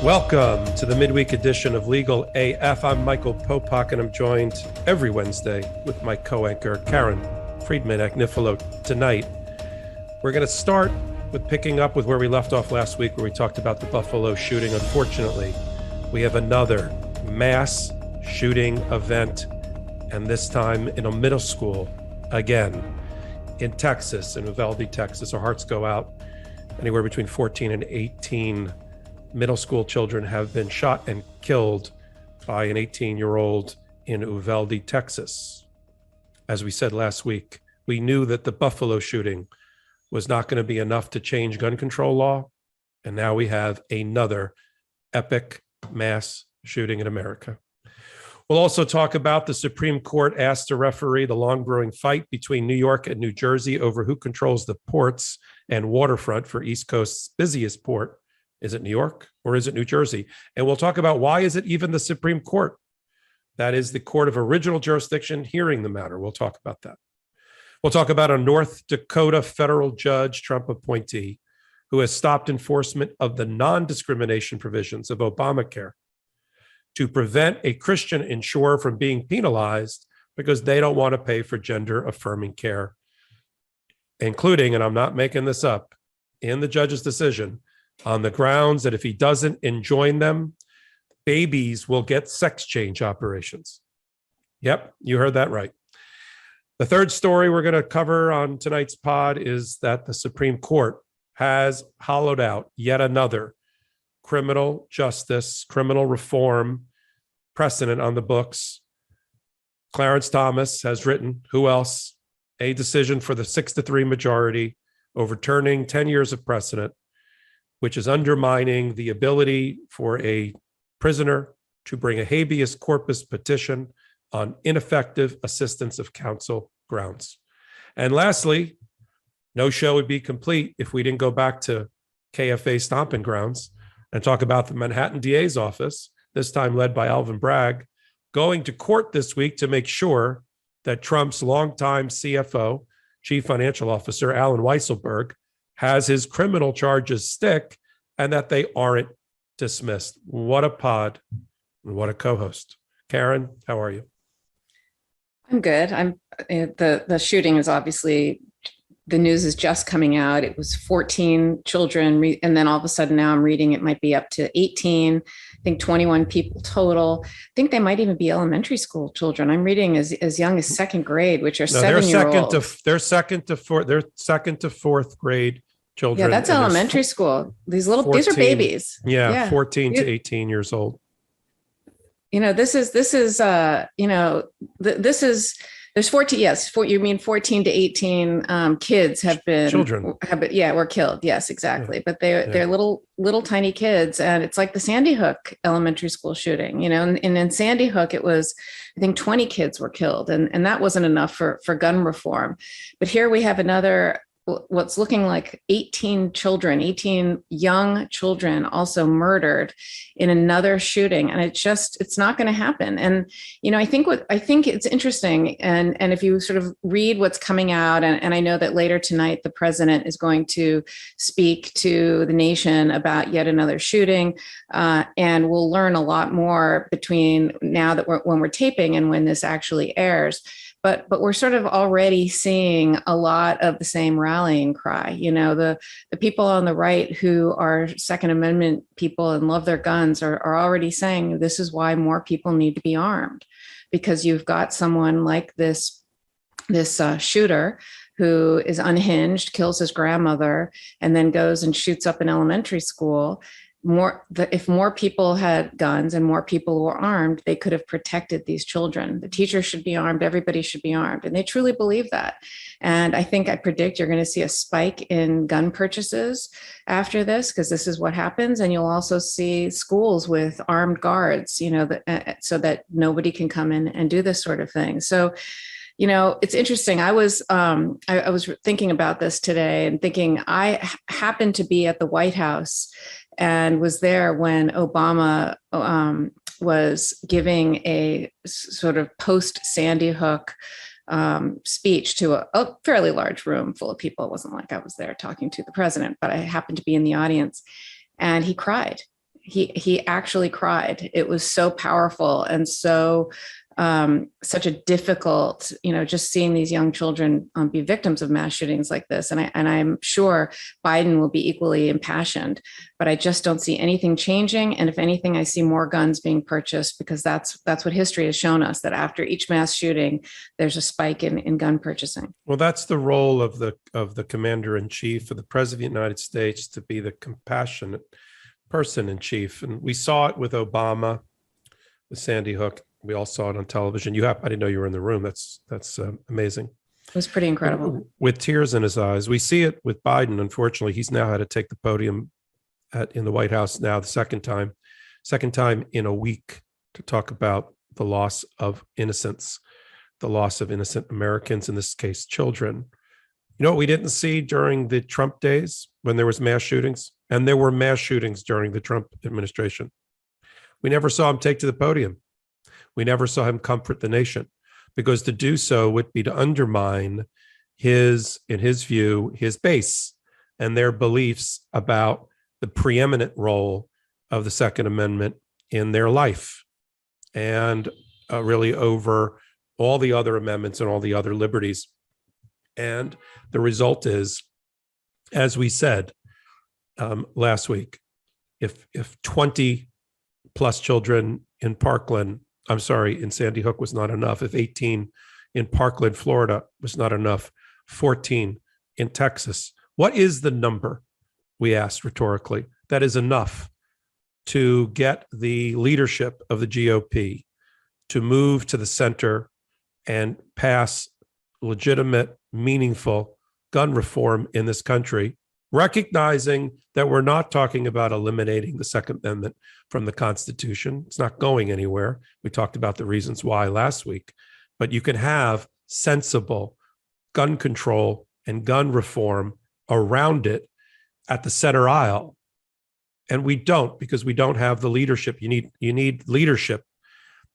Welcome to the midweek edition of LegalAF. I'm Michael Popok, and I'm joined every Wednesday with my co-anchor, Karen Friedman Agnifilo. Tonight, we're going to start with picking up with where we left off last week, where we talked about the Buffalo shooting. Unfortunately, we have another mass shooting event, and this time in a middle school, again, in Texas, in Uvalde, Texas. Our hearts go out. Anywhere between 14 and 18 middle school children have been shot and killed by an 18-year-old in Uvalde, Texas. As we said last week, we knew that the Buffalo shooting was not going to be enough to change gun control law. And now we have another epic mass shooting in America. We'll also talk about the Supreme Court asked to referee the long-brewing fight between New York and New Jersey over who controls the ports and waterfront for East Coast's busiest port. Is it New York or is it New Jersey? And we'll talk about why is it even the Supreme Court? That is the court of original jurisdiction hearing the matter. We'll talk about that. We'll talk about a North Dakota federal judge, Trump appointee, who has stopped enforcement of the non-discrimination provisions of Obamacare to prevent a Christian insurer from being penalized because they don't want to pay for gender-affirming care, including, and I'm not making this up, in the judge's decision, on the grounds that if he doesn't enjoin them, babies will get sex change operations. Yep, you heard that right. The third story we're going to cover on tonight's pod is that the Supreme Court has hollowed out yet another criminal justice, criminal reform precedent on the books. Clarence Thomas has written, who else? A decision for the 6-3 majority, overturning 10 years of precedent, which is undermining the ability for a prisoner to bring a habeas corpus petition on ineffective assistance of counsel grounds. And lastly, no show would be complete if we didn't go back to KFA stomping grounds and talk about the Manhattan DA's office, this time led by Alvin Bragg, going to court this week to make sure that Trump's longtime CFO, Chief Financial Officer, Alan Weisselberg, has his criminal charges stick and that they aren't dismissed. What a pod and what a co-host. Karen, how are you? I'm good. The shooting is obviously, the news is just coming out. It was 14 children. And then all of a sudden now I'm reading it might be up to 18, I think 21 people total. I think they might even be elementary school children. I'm reading as young as second grade, which are 7-year-olds. They're second to fourth grade children. Yeah, that's elementary school. These are babies. Yeah, 14 to 18 years old. There's 14, yes, you mean 14 to 18 kids have been children. Were killed. Yes, exactly. Yeah. But they're little tiny kids. And it's like the Sandy Hook elementary school shooting, and in Sandy Hook, it was, I think 20 kids were killed. And that wasn't enough for gun reform. But here we have another, what's looking like 18 young children also murdered in another shooting. And it's not going to happen. And, I think it's interesting. And if you sort of read what's coming out, and I know that later tonight, the president is going to speak to the nation about yet another shooting. And we'll learn a lot more between now that when we're taping and when this actually airs. But we're sort of already seeing a lot of the same rallying cry. The people on the right who are Second Amendment people and love their guns are already saying this is why more people need to be armed, because you've got someone like this shooter who is unhinged, kills his grandmother, and then goes and shoots up an elementary school. If more people had guns and more people were armed, they could have protected these children. The teachers should be armed. Everybody should be armed. And they truly believe that. And I predict you're going to see a spike in gun purchases after this, because this is what happens. And you'll also see schools with armed guards, so that nobody can come in and do this sort of thing. So, it's interesting. I was thinking about this today and thinking I happened to be at the White House and was there when Obama was giving a sort of post-Sandy Hook speech to a fairly large room full of people. It wasn't like I was there talking to the president, but I happened to be in the audience. And he cried. he actually cried. It was so powerful and so such a difficult, just seeing these young children be victims of mass shootings like this. And I'm sure Biden will be equally impassioned, but I just don't see anything changing. And if anything, I see more guns being purchased, because that's what history has shown us, that after each mass shooting, there's a spike in gun purchasing. Well, that's the role of the commander in chief, of the president of the United States, to be the compassionate person in chief. And we saw it with Obama, with Sandy Hook. We all saw it on television. I didn't know you were in the room. That's amazing. It was pretty incredible. With tears in his eyes. We see it with Biden. Unfortunately, he's now had to take the podium in the White House now the second time in a week, to talk about the loss of innocence, the loss of innocent Americans, in this case, children. You know what we didn't see during the Trump days when there was mass shootings? And there were mass shootings during the Trump administration. We never saw him take to the podium. We never saw him comfort the nation, because to do so would be to undermine in his view, his base and their beliefs about the preeminent role of the Second Amendment in their life, and really over all the other amendments and all the other liberties. And the result is, as we said last week, if 20 plus children in in Sandy Hook was not enough, if 18 in Parkland, Florida was not enough, 14 in Texas, what is the number, we asked rhetorically, that is enough to get the leadership of the GOP to move to the center and pass legitimate, meaningful gun reform in this country, recognizing that we're not talking about eliminating the Second Amendment from the Constitution. It's not going anywhere. We talked about the reasons why last week, but you can have sensible gun control and gun reform around it at the center aisle. And we don't, because we don't have the leadership. You need leadership,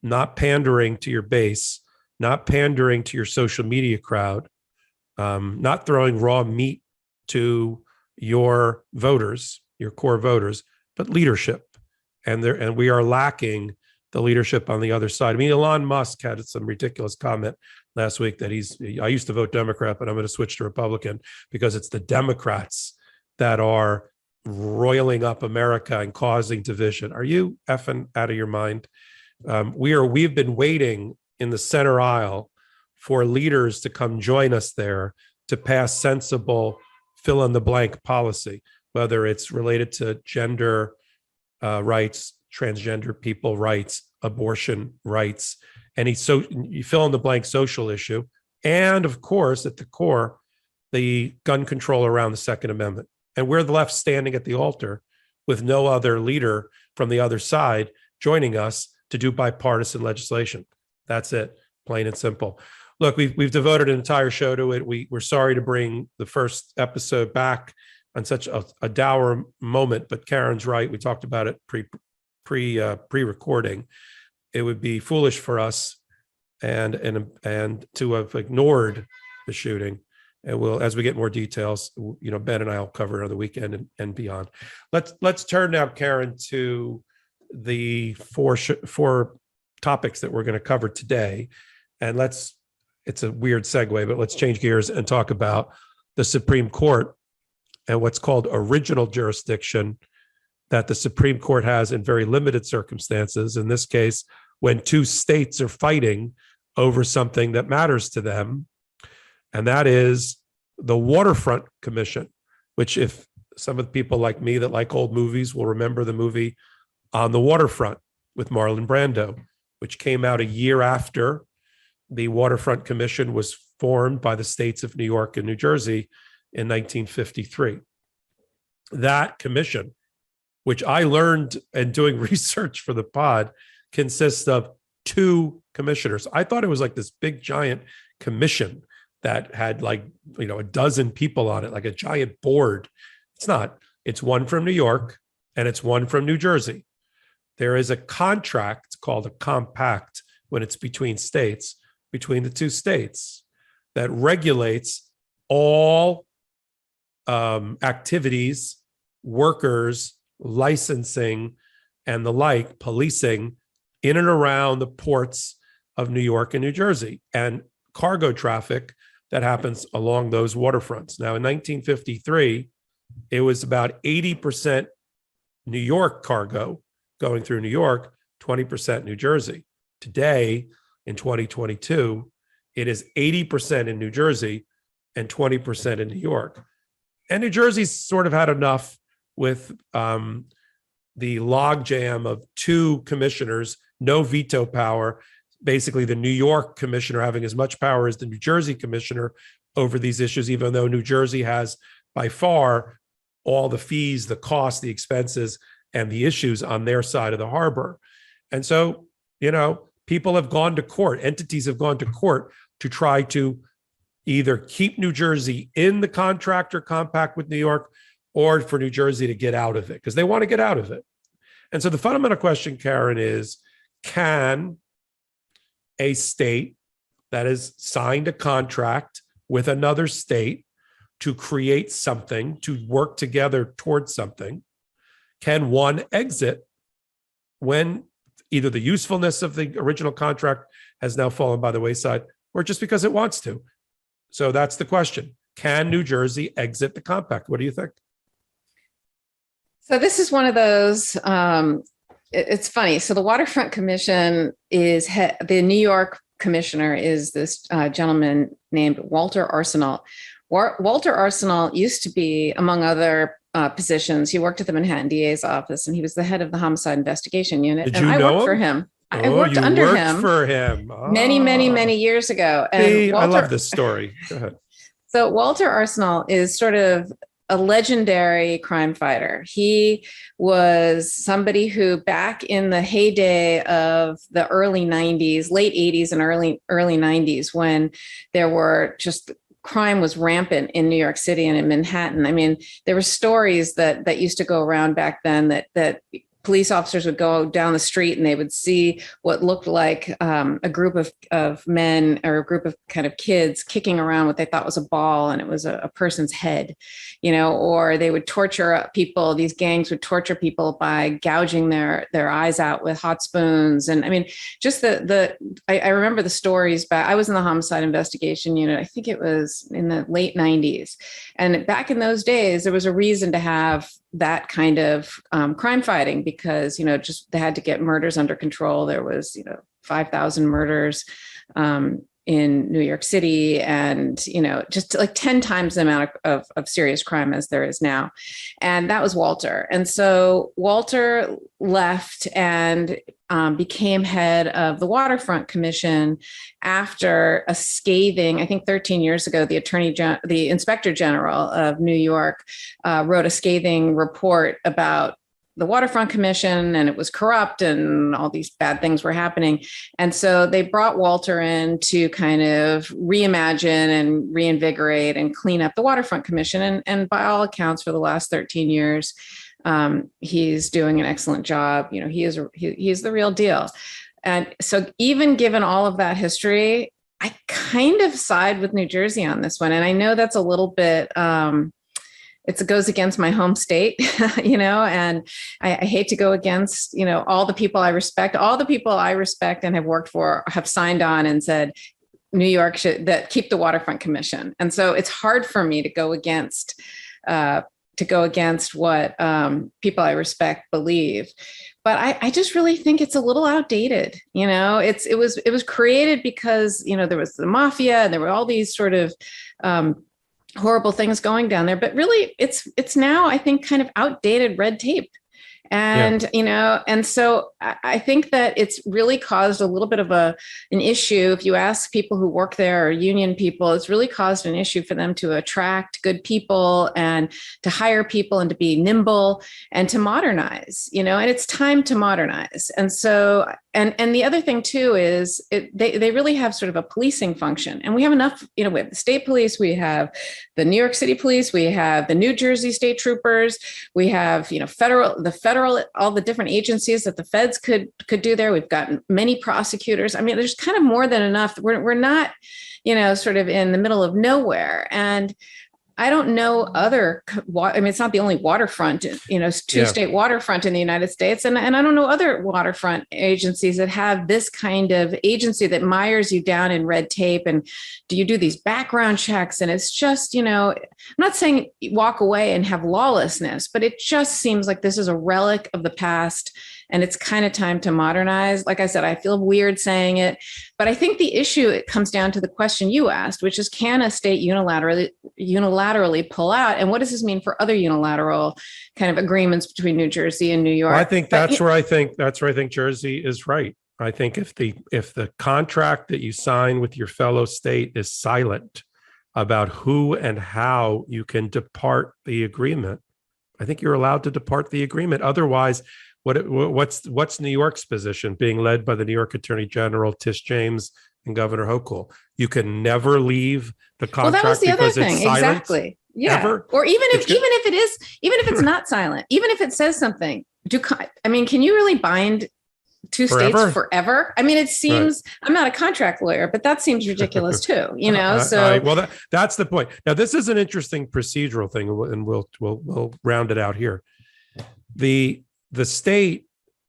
not pandering to your base, not pandering to your social media crowd, not throwing raw meat to your voters, your core voters, but leadership. And we are lacking the leadership on the other side. I mean, Elon Musk had some ridiculous comment last week that I used to vote Democrat, but I'm going to switch to Republican because it's the Democrats that are roiling up America and causing division. Are you effing out of your mind? We've been waiting in the center aisle for leaders to come join us there to pass sensible fill in the blank policy, whether it's related to gender rights, transgender people rights, abortion rights, you fill in the blank social issue. And of course, at the core, the gun control around the Second Amendment. And we're the left standing at the altar with no other leader from the other side joining us to do bipartisan legislation. That's it, plain and simple. Look, we've devoted an entire show to it. We're sorry to bring the first episode back on such a dour moment, but Karen's right. We talked about it pre-recording. It would be foolish for us and to have ignored the shooting. And we'll, as we get more details, Ben and I will cover it on the weekend and beyond. Let's turn now, Karen, to the four topics that we're going to cover today. And it's a weird segue, but let's change gears and talk about the Supreme Court and what's called original jurisdiction that the Supreme Court has in very limited circumstances. In this case, when two states are fighting over something that matters to them, and that is the Waterfront Commission, which, if some of the people like me that like old movies will remember the movie On the Waterfront with Marlon Brando, which came out a year after the Waterfront Commission was formed by the states of New York and New Jersey in 1953. That commission, which I learned in doing research for the pod, consists of two commissioners. I thought it was like this big giant commission that had a dozen people on it, like a giant board. It's not. It's one from New York and it's one from New Jersey. There is a contract called a compact when it's between states, between the two states, that regulates all activities, workers, licensing, and the like, policing in and around the ports of New York and New Jersey, and cargo traffic that happens along those waterfronts. Now, in 1953, it was about 80% New York cargo going through New York, 20% New Jersey. Today, in 2022, it is 80% in New Jersey and 20% in New York. And New Jersey's sort of had enough with the logjam of two commissioners, no veto power, basically the New York commissioner having as much power as the New Jersey commissioner over these issues, even though New Jersey has by far all the fees, the costs, the expenses, and the issues on their side of the harbor. And so, people have gone to court, entities have gone to court to try to either keep New Jersey in the contractor compact with New York or for New Jersey to get out of it, because they want to get out of it. And so the fundamental question, Karen, is, can a state that has signed a contract with another state to create something, to work together towards something, can one exit when either the usefulness of the original contract has now fallen by the wayside, or just because it wants to? So that's the question. Can New Jersey exit the compact? What do you think? So this is one of those, it's funny. So the Waterfront Commission is, the New York commissioner is this gentleman named Walter Arsenal. Walter Arsenal used to be, among other positions, he worked at the Manhattan DA's office, and he was the head of the homicide investigation unit. Did and you I know worked him? for him. Oh, I worked under him for him many years ago. And See, Walter, I love this story. Go ahead. So Walter Arsenal is sort of a legendary crime fighter. He was somebody who, back in the heyday of the early 90s, late 80s and early 90s, when there were just crime was rampant in New York City and in Manhattan. I mean, there were stories that used to go around back then that police officers would go down the street and they would see what looked like a group of men or a group of kind of kids kicking around what they thought was a ball, and it was a person's head, or they would torture people. These gangs would torture people by gouging their eyes out with hot spoons. And I mean, just I remember the stories back. I was in the homicide investigation unit. I think it was in the late 90s. And back in those days, there was a reason to have that kind of crime fighting, because, just they had to get murders under control. There was, 5,000 murders in New York City, and, just like 10 times the amount of serious crime as there is now. And that was Walter. And so Walter left and became head of the Waterfront Commission after a scathing, I think 13 years ago, the Inspector General of New York wrote a scathing report about the Waterfront Commission, and it was corrupt and all these bad things were happening. And so they brought Walter in to kind of reimagine and reinvigorate and clean up the Waterfront Commission. And by all accounts, for the last 13 years, he's doing an excellent job. He is the real deal. And so even given all of that history, I kind of side with New Jersey on this one. And I know that's a little bit, it goes against my home state, and I hate to go against, all the people I respect. All the people I respect and have worked for have signed on and said, New York should keep the Waterfront Commission. And so it's hard for me to go against what people I respect believe. But I just really think it's a little outdated. It was created because, there was the mafia and there were all these sort of horrible things going down there. But really, it's now, I think, kind of outdated red tape. And, and so I think that it's really caused a little bit of an issue. If you ask people who work there or union people, it's really caused an issue for them to attract good people and to hire people and to be nimble and to modernize, and it's time to modernize. And so, and the other thing too is they really have sort of a policing function, and we have enough, we have the state police, we have the New York City police, we have the New Jersey state troopers, we have, federal, all the different agencies that the feds could do there. We've got many prosecutors. I mean, there's kind of more than enough. We're not, sort of in the middle of nowhere. And I don't know I mean, it's not the only waterfront, two-state waterfront in the United States. And I don't know other waterfront agencies that have this kind of agency that mires you down in red tape. And do you do these background checks? And it's just, I'm not saying walk away and have lawlessness, but it just seems like this is a relic of the past. And it's kind of time to modernize. Like I said, I feel weird saying it, but I think the issue, it comes down to the question you asked, which is, can a state unilaterally pull out? And what does this mean for other unilateral kind of agreements between New Jersey and New York? Well, I think that's where I think Jersey is right. I think if the contract that you sign with your fellow state is silent about who and how you can depart the agreement, I think you're allowed to depart the agreement. Otherwise, what's New York's position, being led by the New York Attorney General, Tish James, and Governor Hochul? You can never leave the contract. Well, that was the other thing. Exactly. Yeah. Ever? Or even if it's not silent, even if it says something, can you really bind two states forever? I mean, it seems, right. I'm not a contract lawyer, but that seems ridiculous too, Well, that's the point. Now, this is an interesting procedural thing, and we'll round it out here. The state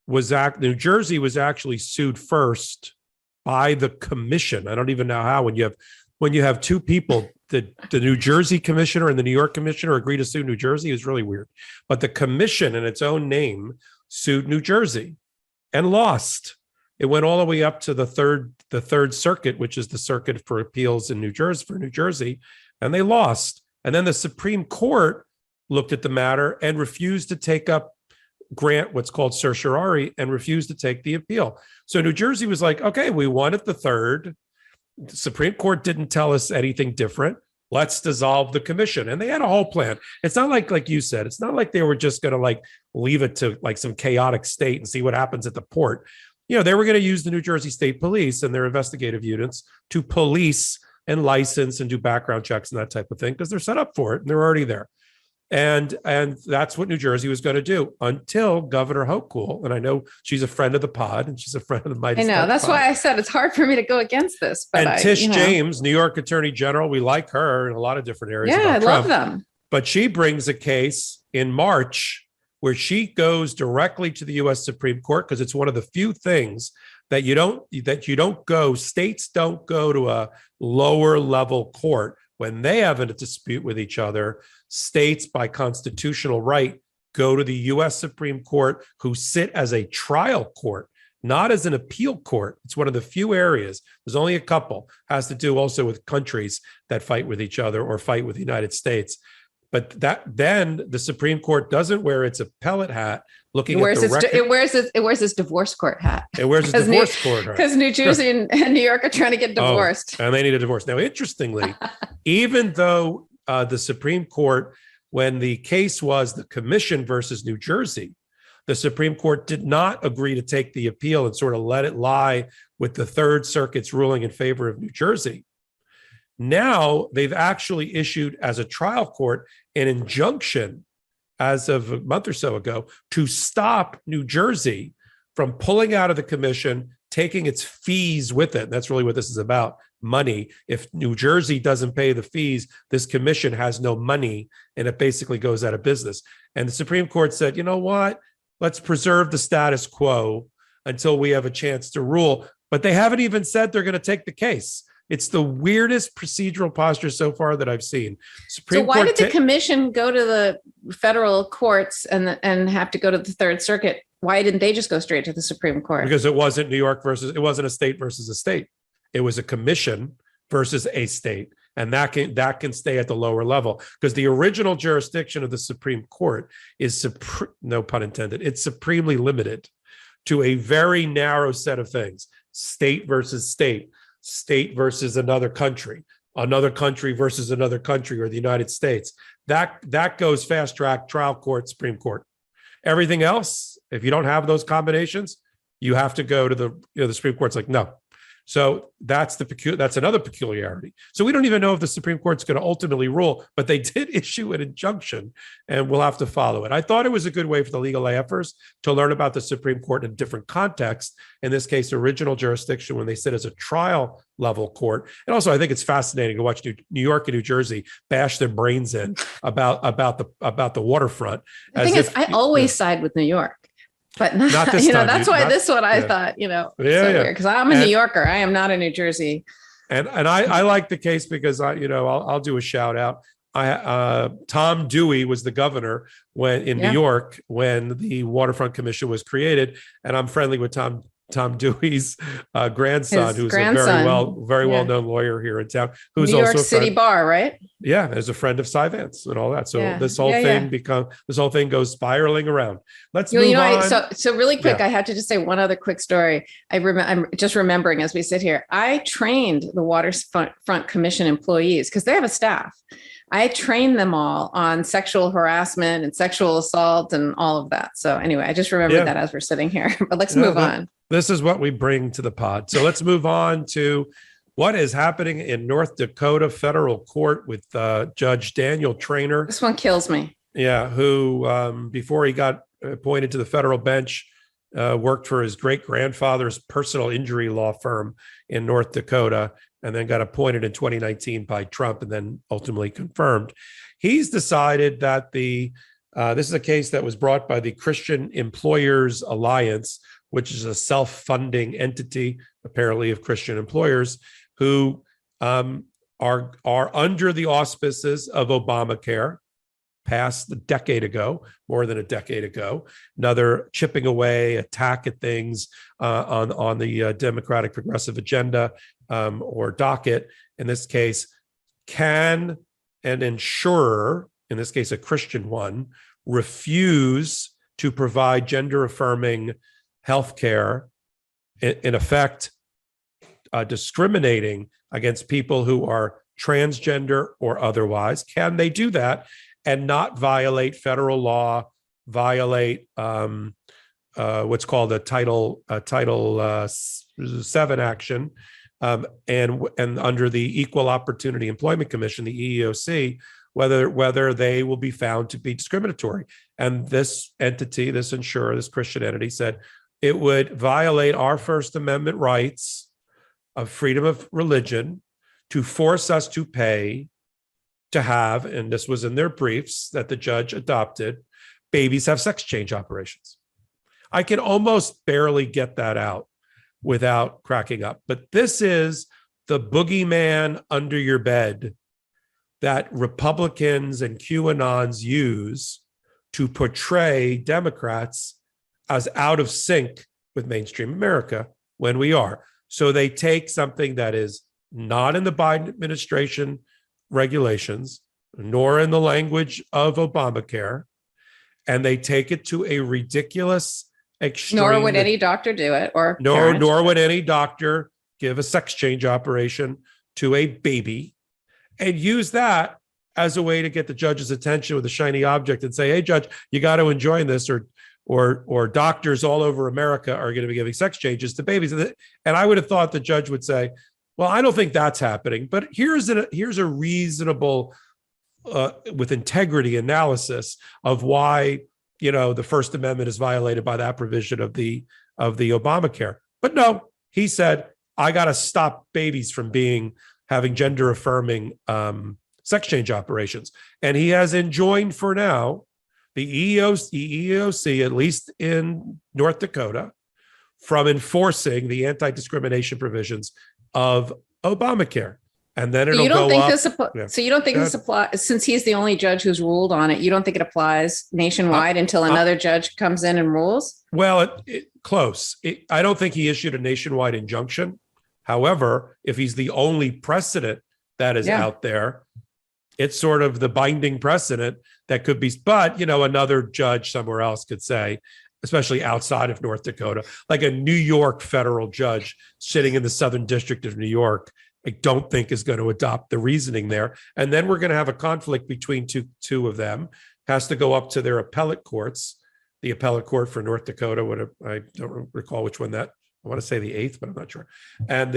New Jersey was actually sued first by the commission. I don't even know how. When you have two people, the New Jersey commissioner and the New York commissioner agree to sue New Jersey is really weird. But the commission, in its own name, sued New Jersey and lost. It went all the way up to the third circuit, which is the circuit for appeals in New Jersey, and they lost. And then the Supreme Court looked at the matter and refused to grant what's called certiorari, and refused to take the appeal. So New Jersey was like, okay, we won at the third. The Supreme Court didn't tell us anything different. Let's dissolve the commission. And they had a whole plan. It's not like you said, it's not like they were just going to leave it to some chaotic state and see what happens at the port. They were going to use the New Jersey State Police and their investigative units to police and license and do background checks and that type of thing, because they're set up for it and they're already there. And that's what New Jersey was going to do until Governor Hochul, and I know she's a friend of the pod and she's a friend of the MeidasTouch. I know, that's why I said it's hard for me to go against this. But and Tish James, New York Attorney General, we like her in a lot of different areas. Yeah, I love them. But she brings a case in March where she goes directly to the U.S. Supreme Court, because it's one of the few things that states don't go to a lower level court when they have a dispute with each other. States, by constitutional right, go to the U.S. Supreme Court, who sit as a trial court, not as an appeal court. It's one of the few areas, there's only a couple, has to do also with countries that fight with each other or fight with the United States. But then the Supreme Court doesn't wear its appellate hat looking at the record. It wears its divorce court hat. It wears its divorce court hat. Because New Jersey and New York are trying to get divorced. And they need a divorce. Now, interestingly, even though the Supreme Court, when the case was the commission versus New Jersey, the Supreme Court did not agree to take the appeal and sort of let it lie with the Third Circuit's ruling in favor of New Jersey. Now they've actually issued, as a trial court, an injunction as of a month or so ago to stop New Jersey from pulling out of the commission, taking its fees with it. And that's really what this is about, money. If New Jersey doesn't pay the fees, this commission has no money, and it basically goes out of business. And the Supreme Court said, you know what? Let's preserve the status quo until we have a chance to rule. But they haven't even said they're going to take the case. It's the weirdest procedural posture so far that I've seen. So why did the commission go to the federal courts and have to go to the Third Circuit? Why didn't they just go straight to the Supreme Court? Because it wasn't it wasn't a state versus a state. It was a commission versus a state. And that can stay at the lower level, because the original jurisdiction of the Supreme Court is, no pun intended, it's supremely limited to a very narrow set of things: state versus state, state versus another country versus another country, or the United States. That goes fast track, trial court, Supreme Court. Everything else, if you don't have those combinations, you have to go to the Supreme Court's like, no, So that's another peculiarity. So we don't even know if the Supreme Court's going to ultimately rule, but they did issue an injunction, and we'll have to follow it. I thought it was a good way for the LegalAFers to learn about the Supreme Court in a different context. In this case, original jurisdiction, when they sit as a trial level court. And also, I think it's fascinating to watch New York and New Jersey bash their brains in about the waterfront. The thing is, I always side with New York. But not this time, that's why this one I thought, so weird, because I'm a New Yorker. I am not a New Jersey. And I like the case because I'll do a shout out. Tom Dewey was the governor in New York when the Waterfront Commission was created, and I'm friendly with Tom Dewey's grandson, who's a very well known lawyer here in town, who's New York also City Bar, right? Yeah, as a friend of Cy Vance and all that. So this whole thing goes spiralling around. Let's move on. So really quick, I have to just say one other quick story. I'm just remembering as we sit here. I trained the Waterfront Commission employees because they have a staff. I trained them all on sexual harassment and sexual assault and all of that. So anyway, I just remembered that as we're sitting here. But let's move on. This is what we bring to the pod. So let's move on to what is happening in North Dakota federal court with Judge Daniel Traynor. This one kills me. Yeah, who before he got appointed to the federal bench, worked for his great-grandfather's personal injury law firm in North Dakota, and then got appointed in 2019 by Trump and then ultimately confirmed. He's decided that this is a case that was brought by the Christian Employers Alliance, which is a self-funding entity, apparently, of Christian employers who are under the auspices of Obamacare, passed more than a decade ago, another chipping away attack at things on the Democratic progressive agenda or docket. In this case, can an insurer, in this case a Christian one, refuse to provide gender-affirming healthcare, in effect discriminating against people who are transgender or otherwise? Can they do that and not violate federal law, violate what's called a Title 7 action, and under the Equal Opportunity Employment Commission, the EEOC, whether they will be found to be discriminatory? And this entity, this insurer, this Christian entity, said it would violate our First Amendment rights of freedom of religion to force us to pay to have, and this was in their briefs that the judge adopted, babies have sex change operations. I can almost barely get that out without cracking up. But this is the boogeyman under your bed that Republicans and QAnons use to portray Democrats as out of sync with mainstream America when we are. So they take something that is not in the Biden administration regulations, nor in the language of Obamacare, and they take it to a ridiculous extreme. Nor would any doctor do it, or nor would any doctor give a sex change operation to a baby, and use that as a way to get the judge's attention with a shiny object and say, "Hey, judge, you got to enjoy this," or doctors all over America are going to be giving sex changes to babies. And I would have thought the judge would say, well, I don't think that's happening, but here's a reasonable, with integrity analysis of why, the First Amendment is violated by that provision of the Obamacare. But no, he said, I got to stop babies from having gender affirming sex change operations. And he has enjoined for now the EEOC, at least in North Dakota, from enforcing the anti-discrimination provisions of Obamacare. And then it'll go up. So you don't think this applies, since he's the only judge who's ruled on it, you don't think it applies nationwide until another judge comes in and rules? Well, close. I don't think he issued a nationwide injunction. However, if he's the only precedent that is out there, it's sort of the binding precedent that could be, but, another judge somewhere else could say, especially outside of North Dakota, like a New York federal judge sitting in the Southern District of New York, I don't think is going to adopt the reasoning there. And then we're going to have a conflict between two of them, has to go up to their appellate courts. The appellate court for North Dakota, I don't recall which one that I want to say the eighth, but I'm not sure. And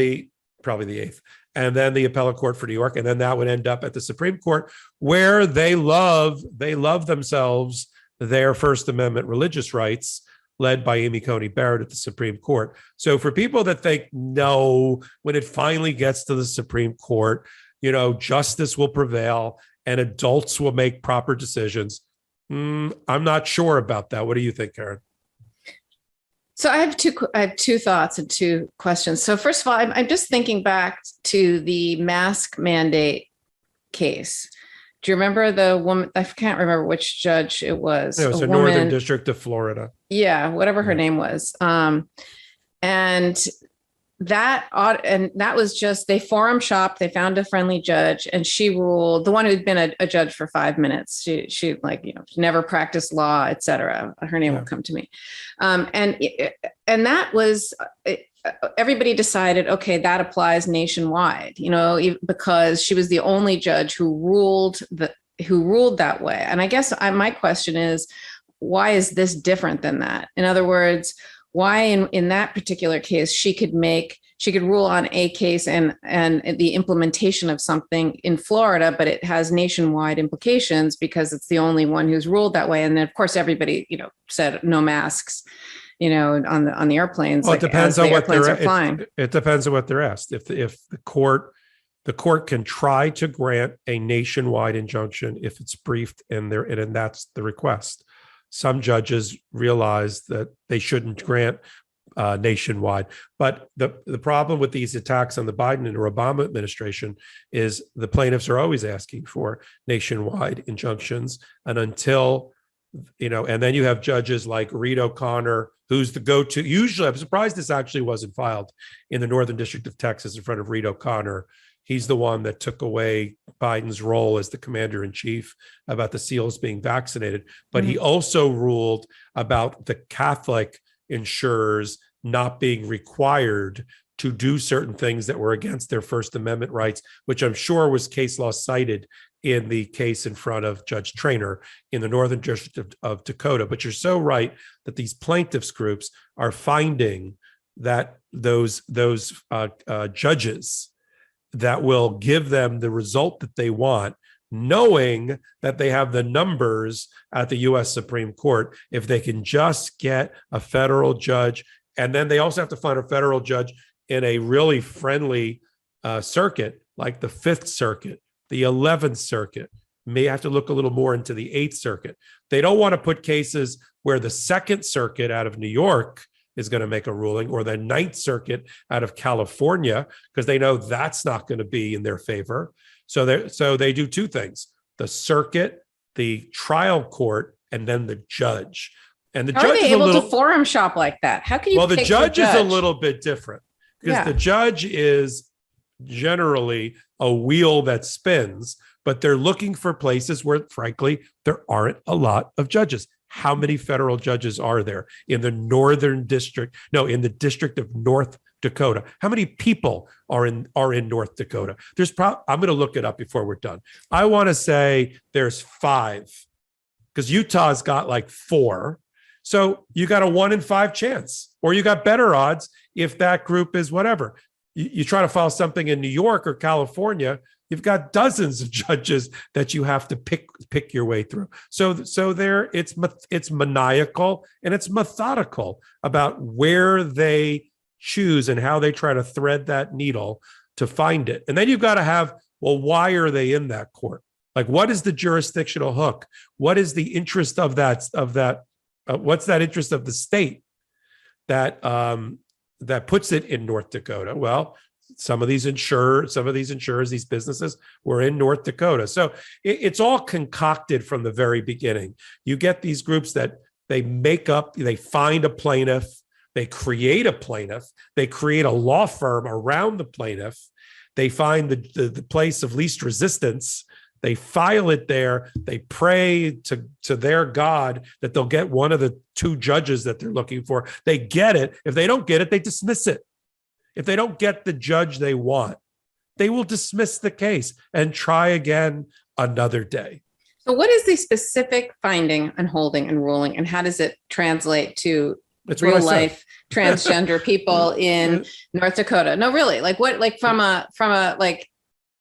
probably the eighth. And then the appellate court for New York. And then that would end up at the Supreme Court, where they love themselves their First Amendment religious rights, led by Amy Coney Barrett at the Supreme Court. So for people that think, no, when it finally gets to the Supreme Court, justice will prevail and adults will make proper decisions. I'm not sure about that. What do you think, Karen? So I have two thoughts and two questions. So first of all, I'm just thinking back to the mask mandate case. Do you remember the woman? I can't remember which judge it was. It was the Northern District of Florida. Yeah, whatever her name was. And that was just, they forum shopped. They found a friendly judge, and she ruled. The one who'd been a judge for 5 minutes. She never practiced law, etc. Her name will come to me. And that was. Everybody decided, okay, that applies nationwide, because she was the only judge who ruled that way. And I guess my question is, why is this different than that? In other words, why in that particular case, she could rule on a case and the implementation of something in Florida, but it has nationwide implications because it's the only one who's ruled that way. And then of course, everybody, said no masks, on the airplanes. Well, it depends on what they're flying. It depends on what they're asked. If the court can try to grant a nationwide injunction if it's briefed and that's the request. Some judges realize that they shouldn't grant nationwide. But the problem with these attacks on the Biden and Obama administration is the plaintiffs are always asking for nationwide injunctions, and until and then you have judges like Reed O'Connor, who's the go-to. Usually, I'm surprised this actually wasn't filed in the Northern District of Texas in front of Reed O'Connor. He's the one that took away Biden's role as the commander in chief about the SEALs being vaccinated. But he also ruled about the Catholic insurers not being required to do certain things that were against their First Amendment rights, which I'm sure was case law cited in the case in front of Judge Traynor in the Northern District of Dakota. But you're so right that these plaintiffs groups are finding that those judges that will give them the result that they want, knowing that they have the numbers at the U.S. Supreme Court, if they can just get a federal judge, and then they also have to find a federal judge in a really friendly circuit, like the Fifth Circuit, the 11th Circuit, may have to look a little more into the 8th Circuit. They don't want to put cases where the Second Circuit out of New York is going to make a ruling, or the 9th Circuit out of California, because they know that's not going to be in their favor. So they do two things: the circuit, the trial court, and then the judge. And the judge is able to forum shop like that? How can you? Well, the judge is a little bit different because the judge is generally a wheel that spins, but they're looking for places where, frankly, there aren't a lot of judges. How many federal judges are there in the Northern District? No, in the District of North Dakota. How many people are in North Dakota? I'm going to look it up before we're done. I want to say there's 5, because Utah's got like 4. So you got a 1 in 5 chance, or you got better odds if that group is whatever. You try to file something in New York or California, you've got dozens of judges that you have to pick your way through. So there, it's maniacal and it's methodical about where they choose and how they try to thread that needle to find it. And then you've got to have, well, why are they in that court? Like, what is the jurisdictional hook? What is the interest of that? What's that interest of the state that puts it in North Dakota? Well, some of these insurers, these businesses were in North Dakota. So it's all concocted from the very beginning. You get these groups that they find a plaintiff, they create a plaintiff, they create a law firm around the plaintiff, they find the place of least resistance, they file it there, they pray to their God that they'll get one of the 2 judges that they're looking for. They get it. If they don't get it, they dismiss it. If they don't get the judge they want, they will dismiss the case and try again another day. So what is the specific finding and holding and ruling, and how does it translate to It's what I real said. life transgender people in North Dakota. No, really, like what, like from a like,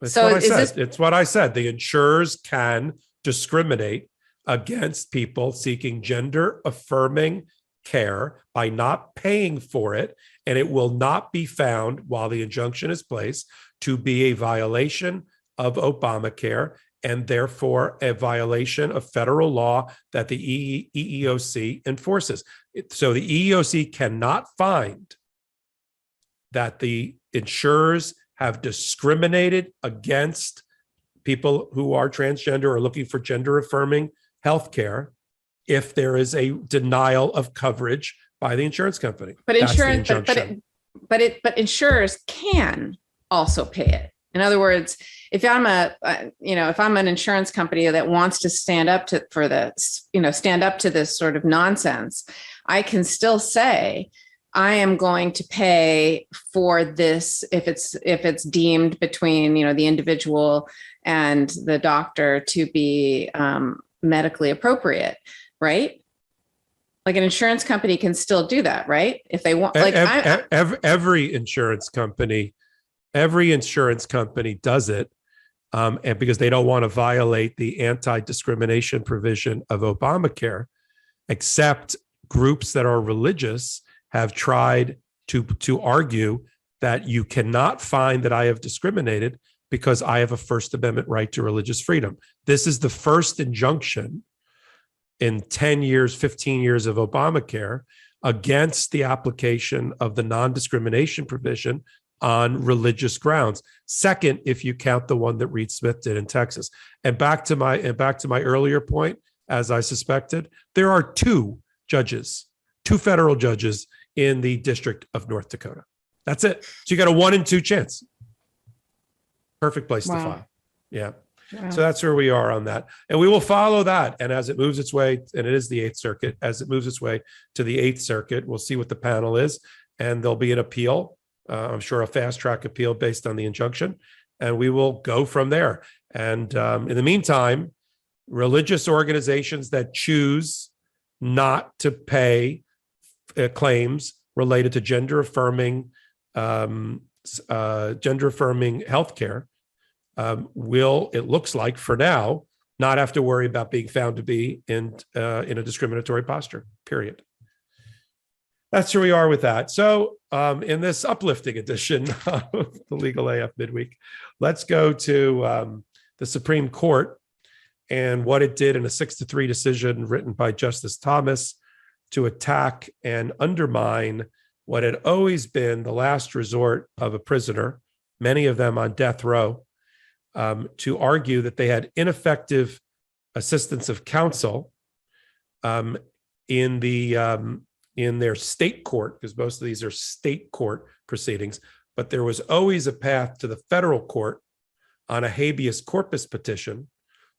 It's so what I is said. this, It's what I said. The insurers can discriminate against people seeking gender affirming care by not paying for it, and it will not be found while the injunction is placed to be a violation of Obamacare and therefore a violation of federal law that the EEOC enforces. So the EEOC cannot find that the insurers have discriminated against people who are transgender or looking for gender affirming health care if there is a denial of coverage by the insurance company. but That's the insurance, injunction. but insurers can also pay it. In other words, if I'm if I'm an insurance company that wants to stand up to this sort of nonsense, I can still say, I am going to pay for this if it's deemed between, the individual and the doctor to be medically appropriate, right? Like an insurance company can still do that, right? If they want, like every insurance company does it, and because they don't want to violate the anti-discrimination provision of Obamacare, except groups that are religious have tried to argue that you cannot find that I have discriminated because I have a First Amendment right to religious freedom. This is the first injunction in 10 years, 15 years of Obamacare against the application of the non-discrimination provision on religious grounds. Second, if you count the one that Reed Smith did in Texas. And back to my earlier point, as I suspected, there are two federal judges in the District of North Dakota. That's it. So you got a 1 in 2 chance. Perfect place to file. Yeah. Wow. So that's where we are on that. And we will follow that. And as it moves its way, and it is the 8th Circuit, as it moves its way to the 8th Circuit, we'll see what the panel is. And there'll be an appeal, I'm sure a fast track appeal based on the injunction. And we will go from there. And in the meantime, religious organizations that choose not to pay claims related to gender affirming healthcare will, it looks like for now, not have to worry about being found to be in a discriminatory posture, period. That's where we are with that. So in this uplifting edition of the LegalAF Midweek, let's go to the Supreme Court and what it did in a 6-3 decision written by Justice Thomas to attack and undermine what had always been the last resort of a prisoner, many of them on death row, to argue that they had ineffective assistance of counsel in their state court, because most of these are state court proceedings, but there was always a path to the federal court on a habeas corpus petition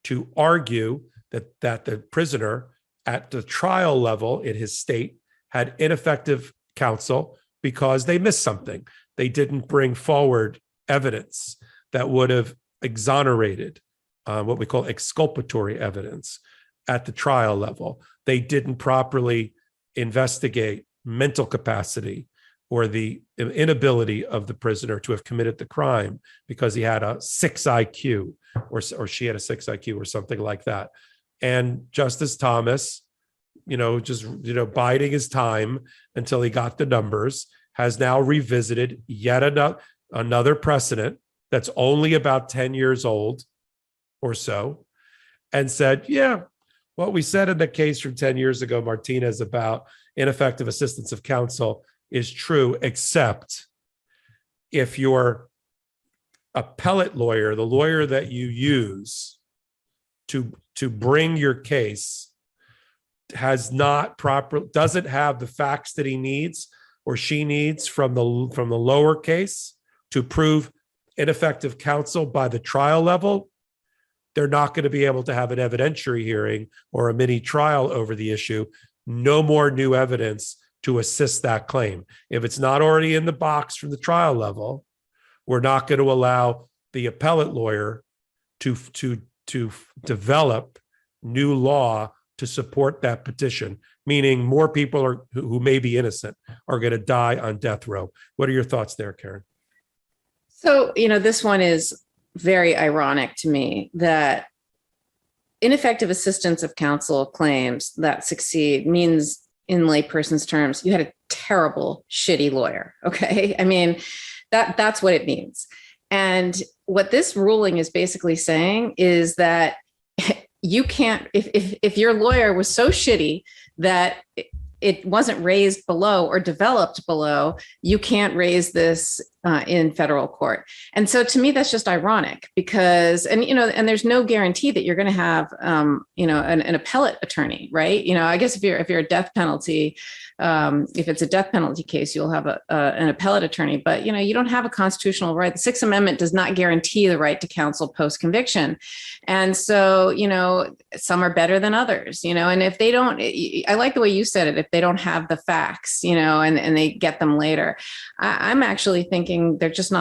to argue that the prisoner at the trial level in his state had ineffective counsel because they missed something. They didn't bring forward evidence that would have exonerated, what we call exculpatory evidence at the trial level. They didn't properly investigate mental capacity or the inability of the prisoner to have committed the crime because he had a 6 IQ or she had a 6 IQ or something like that. And Justice Thomas, biding his time until he got the numbers, has now revisited yet another precedent that's only about 10 years old or so, and said, yeah, what we said in the case from 10 years ago, Martinez, about ineffective assistance of counsel is true, except if your appellate lawyer, the lawyer that you use to bring your case, doesn't have the facts that he needs or she needs from the lower case to prove ineffective counsel by the trial level, they're not going to be able to have an evidentiary hearing or a mini trial over the issue. No more new evidence to assist that claim. If it's not already in the box from the trial level, we're not going to allow the appellate lawyer to develop new law to support that petition, meaning more people who may be innocent are going to die on death row. What are your thoughts there, Karen? So, this one is very ironic to me, that ineffective assistance of counsel claims that succeed means, in layperson's terms, you had a terrible, shitty lawyer. Okay. I mean, that's what it means. And what this ruling is basically saying is that you can't, if your lawyer was so shitty that it wasn't raised below or developed below, you can't raise this in federal court. And so to me, that's just ironic because, and there's no guarantee that you're going to have, an appellate attorney, right? I guess if you're a death penalty, if it's a death penalty case, you'll have an appellate attorney, but you don't have a constitutional right. The Sixth Amendment does not guarantee the right to counsel post-conviction. And so, some are better than others, and if they don't, I like the way you said it, if they don't have the facts, and they get them later, I'm actually thinking they're just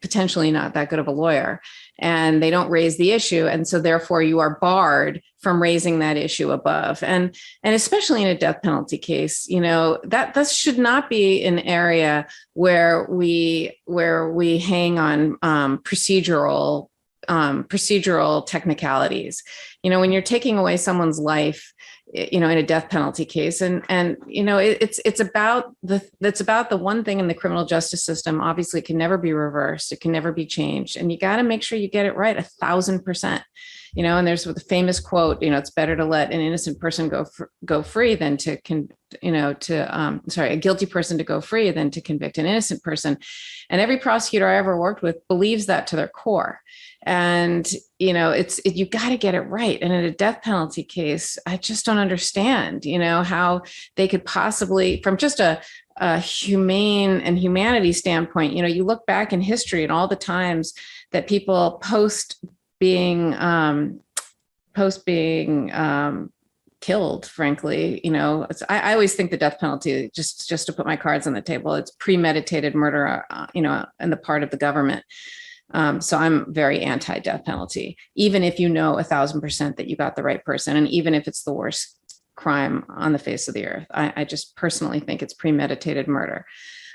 potentially not that good of a lawyer, and they don't raise the issue. And so therefore you are barred from raising that issue above. And especially in a death penalty case, that should not be an area where we hang on procedural technicalities. When you're taking away someone's life, in a death penalty case, and it's about the one thing in the criminal justice system. Obviously, it can never be reversed. It can never be changed, and you got to make sure you get it right 1,000%. And there's the famous quote. It's better to let an innocent person go free than a guilty person to go free than to convict an innocent person. And every prosecutor I ever worked with believes that to their core. And, you got to get it right. And in a death penalty case, I just don't understand, how they could possibly, from just a humane and humanity standpoint, you look back in history and all the times that people post being killed, frankly, I always think the death penalty, just to put my cards on the table, it's premeditated murder, on the part of the government. So I'm very anti-death penalty, even if 1,000% that you got the right person. And even if it's the worst crime on the face of the earth, I just personally think it's premeditated murder.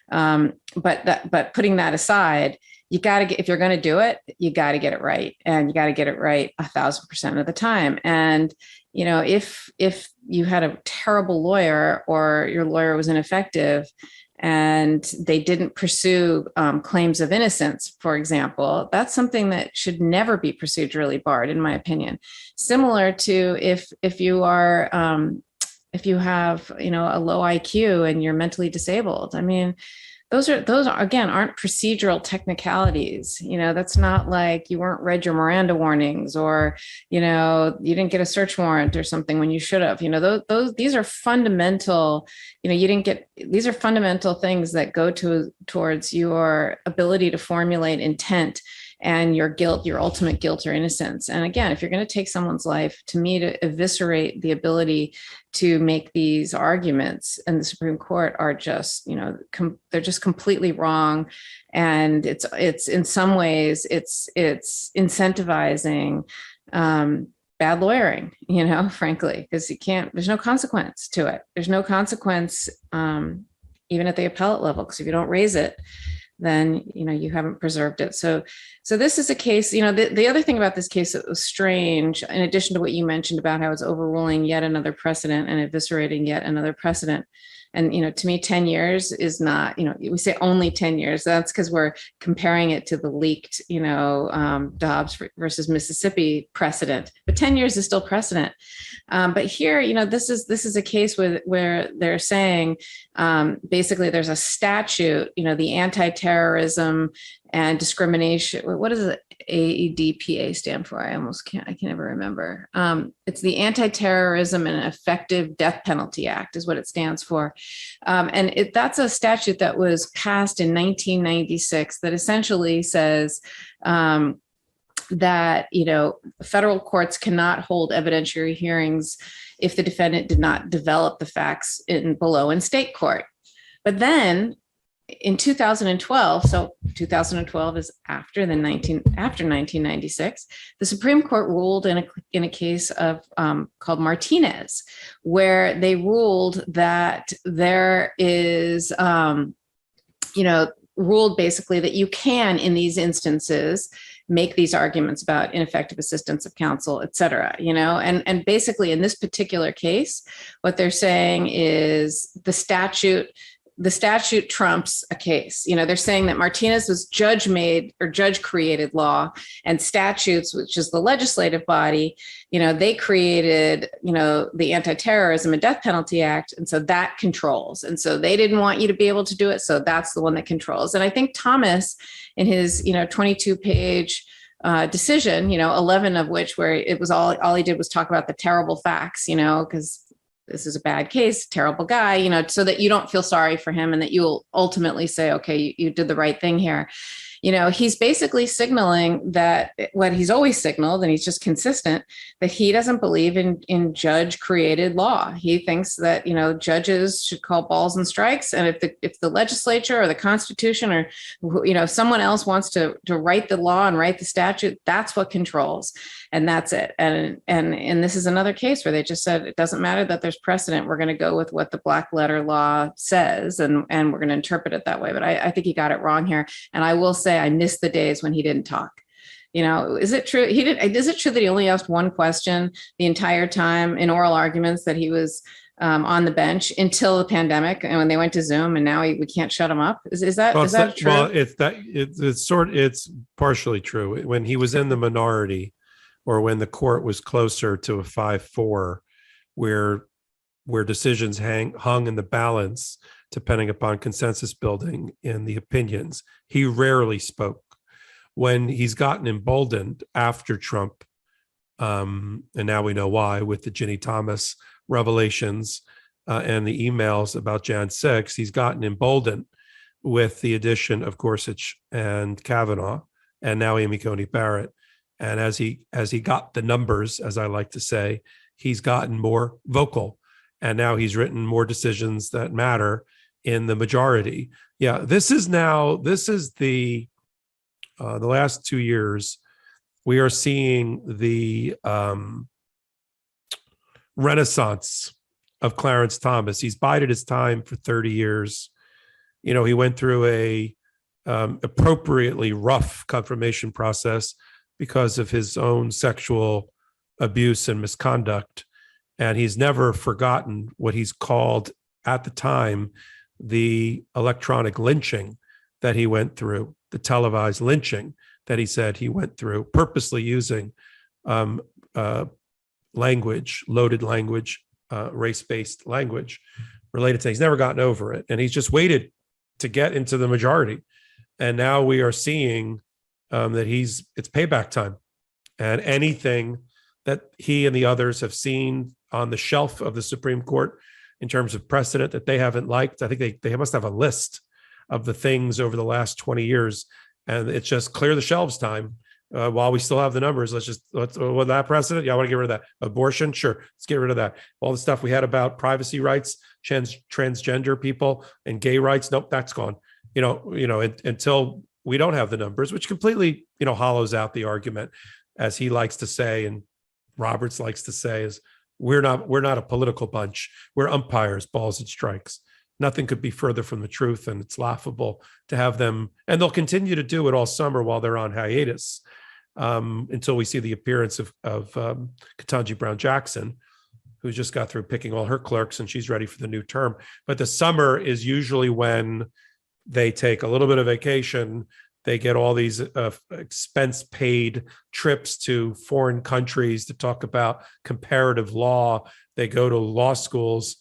But putting that aside, you got to get, if you're going to do it, you got to get it right, and you got to get it right 1,000% of the time. And, if you had a terrible lawyer or your lawyer was ineffective and they didn't pursue claims of innocence, for example, that's something that should never be procedurally barred, in my opinion. Similar to if you are, if you have, a low IQ and you're mentally disabled. I mean, those are again, aren't procedural technicalities. That's not like you weren't read your Miranda warnings, or, you didn't get a search warrant or something when you should have. These are fundamental, these are fundamental things that go towards your ability to formulate intent and your guilt, your ultimate guilt or innocence. And again, if you're going to take someone's life, to me, to eviscerate the ability to make these arguments in the Supreme Court are just, they're just completely wrong. And it's in some ways, it's incentivizing bad lawyering, frankly, because there's no consequence to it. There's no consequence even at the appellate level, because if you don't raise it, then, you haven't preserved it. So this is a case, the other thing about this case that was strange, in addition to what you mentioned about how it's overruling yet another precedent and eviscerating yet another precedent. And, to me, 10 years is not, we say only 10 years. That's because we're comparing it to the leaked, Dobbs versus Mississippi precedent. But 10 years is still precedent. But here, this is a case where they're saying basically there's a statute, the anti-terrorism and discrimination. What does the AEDPA stand for? I can never remember. It's the Anti-Terrorism and Effective Death Penalty Act is what it stands for. And that's a statute that was passed in 1996 that essentially says that, federal courts cannot hold evidentiary hearings if the defendant did not develop the facts below in state court. But then in 2012, so 2012 is after 1996, the Supreme Court ruled in a case of called Martinez, where they ruled that there is, ruled basically that you can, in these instances, make these arguments about ineffective assistance of counsel, et cetera, and basically in this particular case, what they're saying is the statute trumps a case. They're saying that Martinez was judge-made or judge-created law, and statutes, which is the legislative body, they created, the Anti-Terrorism and Death Penalty Act, and so that controls. And so they didn't want you to be able to do it, so that's the one that controls. And I think Thomas, in his, 22-page decision, 11 of which where it was all he did was talk about the terrible facts, because this is a bad case, terrible guy, so that you don't feel sorry for him and that you'll ultimately say, okay, you did the right thing here. He's basically signaling that what he's always signaled, and he's just consistent, that he doesn't believe in judge-created law. He thinks that, judges should call balls and strikes. And if the legislature or the Constitution or, someone else wants to write the law and write the statute, that's what controls. And that's it. And this is another case where they just said, it doesn't matter that there's precedent. We're going to go with what the black letter law says, and we're going to interpret it that way. But I think he got it wrong here. And I will say, I miss the days when he didn't talk. Is it true? Is it true that he only asked one question the entire time in oral arguments that he was on the bench until the pandemic, and when they went to Zoom, and now we can't shut him up? Is that true? Well, it's partially true. When he was in the minority, or when the court was closer to a 5-4, where decisions hung in the balance depending upon consensus building in the opinions, he rarely spoke. When he's gotten emboldened after Trump, and now we know why, with the Ginny Thomas revelations and the emails about Jan 6, he's gotten emboldened with the addition of Gorsuch and Kavanaugh, and now Amy Coney Barrett. And as he got the numbers, as I like to say, he's gotten more vocal, and now he's written more decisions that matter in the majority. Yeah, this is the last 2 years, we are seeing the renaissance of Clarence Thomas. He's bided his time for 30 years. He went through a appropriately rough confirmation process because of his own sexual abuse and misconduct. And he's never forgotten what he's called at the time the electronic lynching that he went through, the televised lynching that he said he went through, purposely using language, loaded language, race-based language related to. He's never gotten over it. And he's just waited to get into the majority. And now we are seeing that it's payback time. And anything that he and the others have seen on the shelf of the Supreme Court in terms of precedent that they haven't liked, I think they must have a list of the things over the last 20 years. And it's just clear the shelves time. While we still have the numbers, let's that precedent. Yeah, I want to get rid of that. Abortion, sure, let's get rid of that. All the stuff we had about privacy rights, transgender people, and gay rights, nope, that's gone. Until we don't have the numbers, which completely, hollows out the argument, as he likes to say, and Roberts likes to say, is we're not a political bunch. We're umpires, balls and strikes. Nothing could be further from the truth, and it's laughable to have them, and they'll continue to do it all summer while they're on hiatus, until we see the appearance of Ketanji Brown Jackson, who just got through picking all her clerks, and she's ready for the new term. But the summer is usually when they take a little bit of vacation. They get all these expense-paid trips to foreign countries to talk about comparative law. They go to law schools.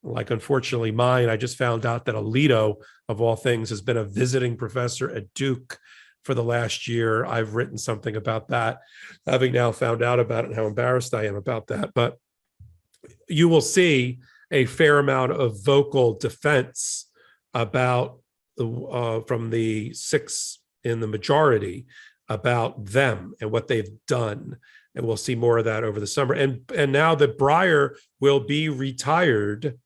Like, unfortunately, mine. I just found out that Alito, of all things, has been a visiting professor at Duke for the last year. I've written something about that, having now found out about it and how embarrassed I am about that. But you will see a fair amount of vocal defense about from the six in the majority about them and what they've done. And we'll see more of that over the summer. And now that Breyer will be retired,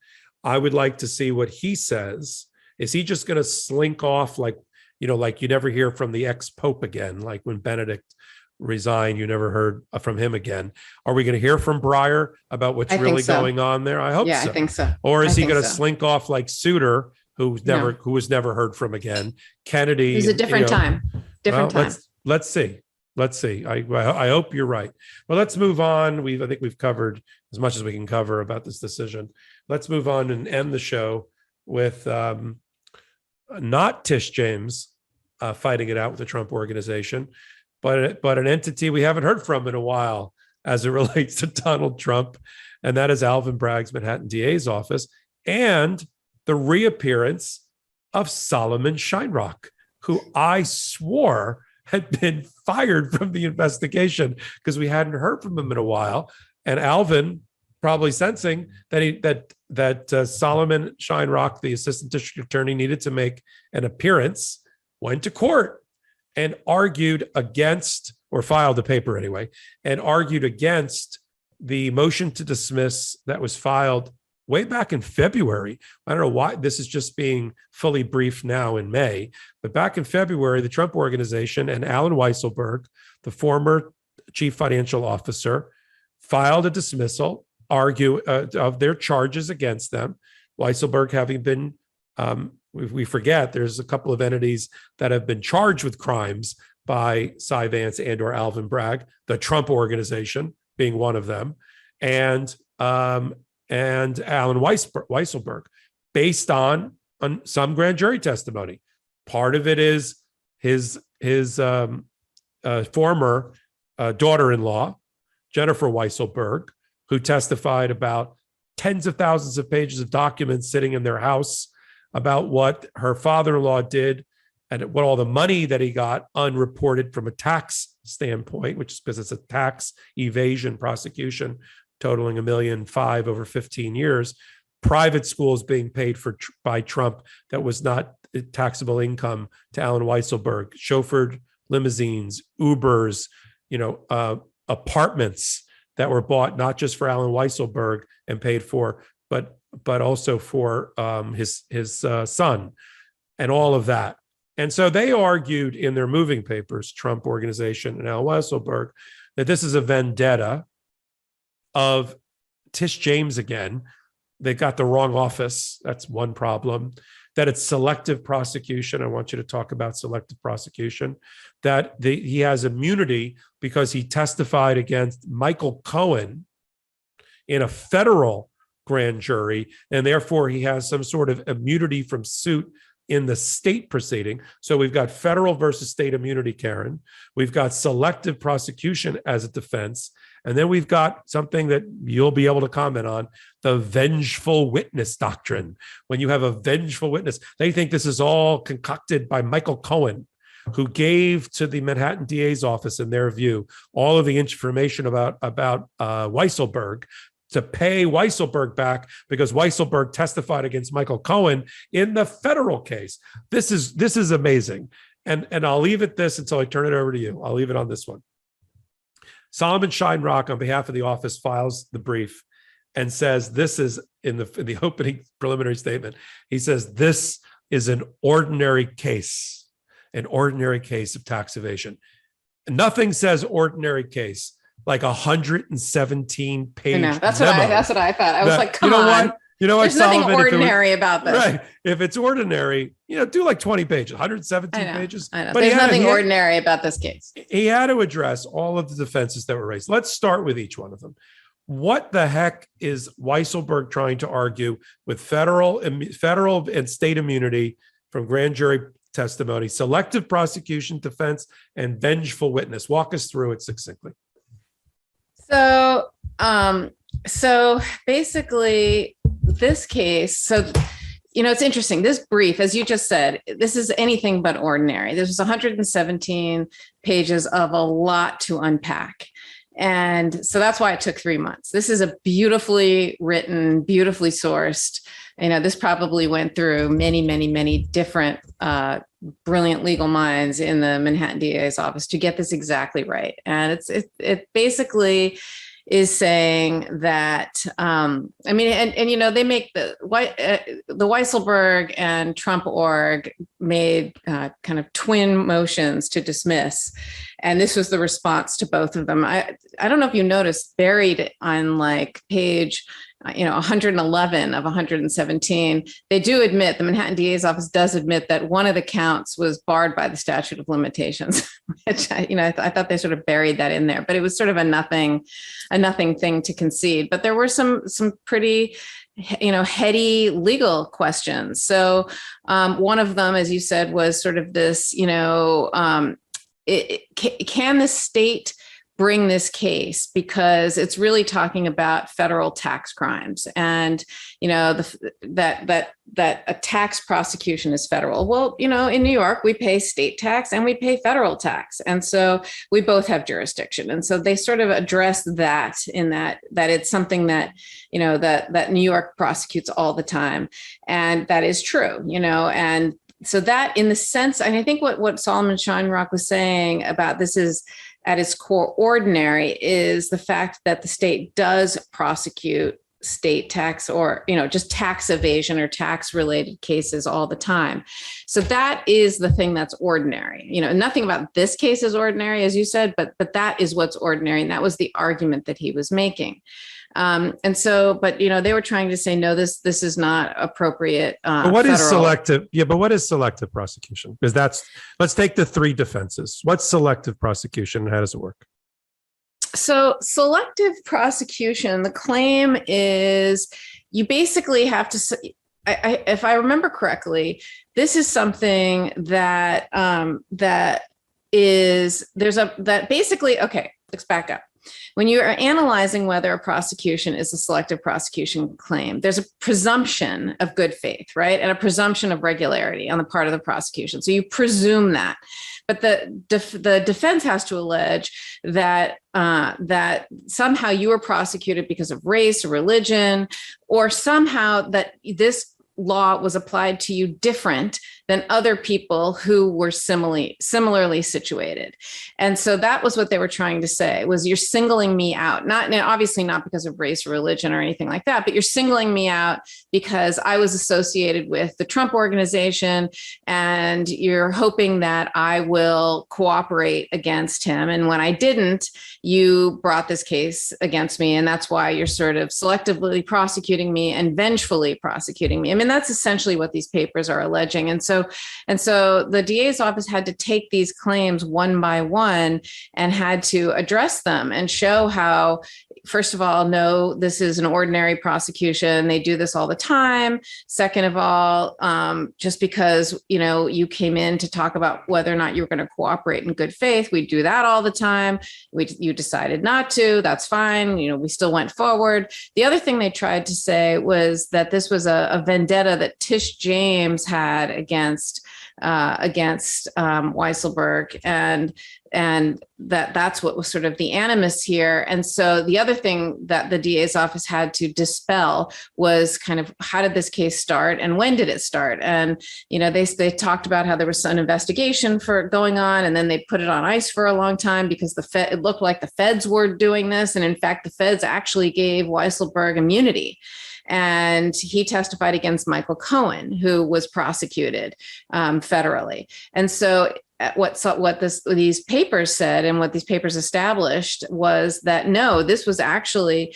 I would like to see what he says Is he just going to slink off like you never hear from the ex-pope again, like when Benedict resigned, you never heard from him again? Are we going to hear from Breyer about what's really going on there? I hope so. I think so. Or is he going to slink off like Souter, who was never heard from again? Kennedy. It was a different time. Time. Let's see. I hope you're right. Well, let's move on. I think we've covered as much as we can cover about this decision. Let's move on and end the show with not Tish James fighting it out with the Trump organization, but an entity we haven't heard from in a while as it relates to Donald Trump, and that is Alvin Bragg's Manhattan DA's office and the reappearance of Solomon Shinerock, who I swore had been fired from the investigation because we hadn't heard from him in a while. And Alvin, probably sensing that Solomon Shinerock, the assistant district attorney, needed to make an appearance, went to court and argued against, or filed a paper anyway, and argued against the motion to dismiss that was filed way back in February. I don't know why this is just being fully briefed now in May, but back in February, the Trump Organization and Alan Weisselberg, the former chief financial officer, filed a dismissal, of their charges against them. Weisselberg having been, we forget, there's a couple of entities that have been charged with crimes by Cy Vance and or Alvin Bragg, the Trump Organization being one of them, and Alan Weisselberg, based on some grand jury testimony. Part of it is his former daughter-in-law, Jennifer Weisselberg, who testified about tens of thousands of pages of documents sitting in their house about what her father-in-law did and what all the money that he got unreported from a tax standpoint, which is because it's a tax evasion prosecution totaling $1.5 million over 15 years, private schools being paid for by Trump that was not taxable income to Alan Weisselberg, chauffeured limousines, Ubers, apartments that were bought not just for Alan Weisselberg and paid for, but also for his son, and all of that. And so they argued in their moving papers, Trump Organization and Alan Weisselberg, that this is a vendetta of Tish James again. They got the wrong office. That's one problem. That it's selective prosecution. I want you to talk about selective prosecution. That he has immunity because he testified against Michael Cohen in a federal grand jury, and therefore he has some sort of immunity from suit in the state proceeding. So we've got federal versus state immunity, Karen. We've got selective prosecution as a defense. And then we've got something that you'll be able to comment on, the vengeful witness doctrine. When you have a vengeful witness, they think this is all concocted by Michael Cohen, who gave to the Manhattan DA's office, in their view, all of the information about Weisselberg to pay Weisselberg back because Weisselberg testified against Michael Cohen in the federal case. This is amazing. And I'll leave it this until I turn it over to you. I'll leave it on this one. Solomon Shinerock, on behalf of the office, files the brief and says this is, in the opening preliminary statement, he says this is an ordinary case of tax evasion. Nothing says ordinary case like 117-page I know. That's memo. what I thought. I was like, come on. You know what? There's nothing ordinary about this. Right. If it's ordinary, do like 20 pages, 117 pages. I know. But there's nothing ordinary about this case. He had to address all of the defenses that were raised. Let's start with each one of them. What the heck is Weisselberg trying to argue with federal and state immunity from grand jury testimony, selective prosecution, defense, and vengeful witness? Walk us through it succinctly. So basically, this case, it's interesting. This brief, as you just said, this is anything but ordinary. This was 117 pages of a lot to unpack. And so that's why it took 3 months. This is a beautifully written, beautifully sourced. This probably went through many, many, many different brilliant legal minds in the Manhattan DA's office to get this exactly right. And it basically is saying that, they make the Weisselberg and Trump org made kind of twin motions to dismiss. And this was the response to both of them. I don't know if you noticed, buried on like page 111 of 117, they do admit, the Manhattan DA's office does admit that one of the counts was barred by the statute of limitations, which I thought they sort of buried that in there, but it was sort of a nothing thing to concede. But there were some pretty heady legal questions. So one of them, as you said, was sort of this, can the state bring this case, because it's really talking about federal tax crimes, and that a tax prosecution is federal. Well, in New York we pay state tax and we pay federal tax, and so we both have jurisdiction. And so they sort of address that in that it's something that that New York prosecutes all the time, and that is true. And so that, in the sense, and I think what Solomon Shinerock was saying about this is, at its core, ordinary, is the fact that the state does prosecute state tax or, just tax evasion or tax related cases all the time. So that is the thing that's ordinary. Nothing about this case is ordinary, as you said, but that is what's ordinary. And that was the argument that he was making. And so, but they were trying to say, no, this is not appropriate. But what is selective? Yeah, but what is selective prosecution? Because let's take the three defenses. What's selective prosecution and how does it work? So selective prosecution, the claim is you basically have to, if I remember correctly, this is something that basically, okay, let's back up. When you are analyzing whether a prosecution is a selective prosecution claim, there's a presumption of good faith, right? And a presumption of regularity on the part of the prosecution. So you presume that. But the defense has to allege that somehow you were prosecuted because of race or religion, or somehow that this law was applied to you different than other people who were similarly situated. And so that was what they were trying to say, was you're singling me out, obviously not because of race or religion or anything like that, but you're singling me out because I was associated with the Trump organization, and you're hoping that I will cooperate against him. And when I didn't, you brought this case against me. And that's why you're sort of selectively prosecuting me and vengefully prosecuting me. I mean, that's essentially what these papers are alleging. And so the DA's office had to take these claims one by one and had to address them and show how, first of all, no, this is an ordinary prosecution. They do this all the time. Second of all, just because, you came in to talk about whether or not you were going to cooperate in good faith, we do that all the time. You decided not to, that's fine. We still went forward. The other thing they tried to say was that this was a vendetta that Tish James had against Weisselberg, and that's what was sort of the animus here. And so the other thing that the DA's office had to dispel was kind of, how did this case start and when did it start? And, they talked about how there was some investigation for going on, and then they put it on ice for a long time because it looked like the feds were doing this. And in fact, the feds actually gave Weisselberg immunity. And he testified against Michael Cohen, who was prosecuted federally. And so what these papers said and what these papers established was that no, this actually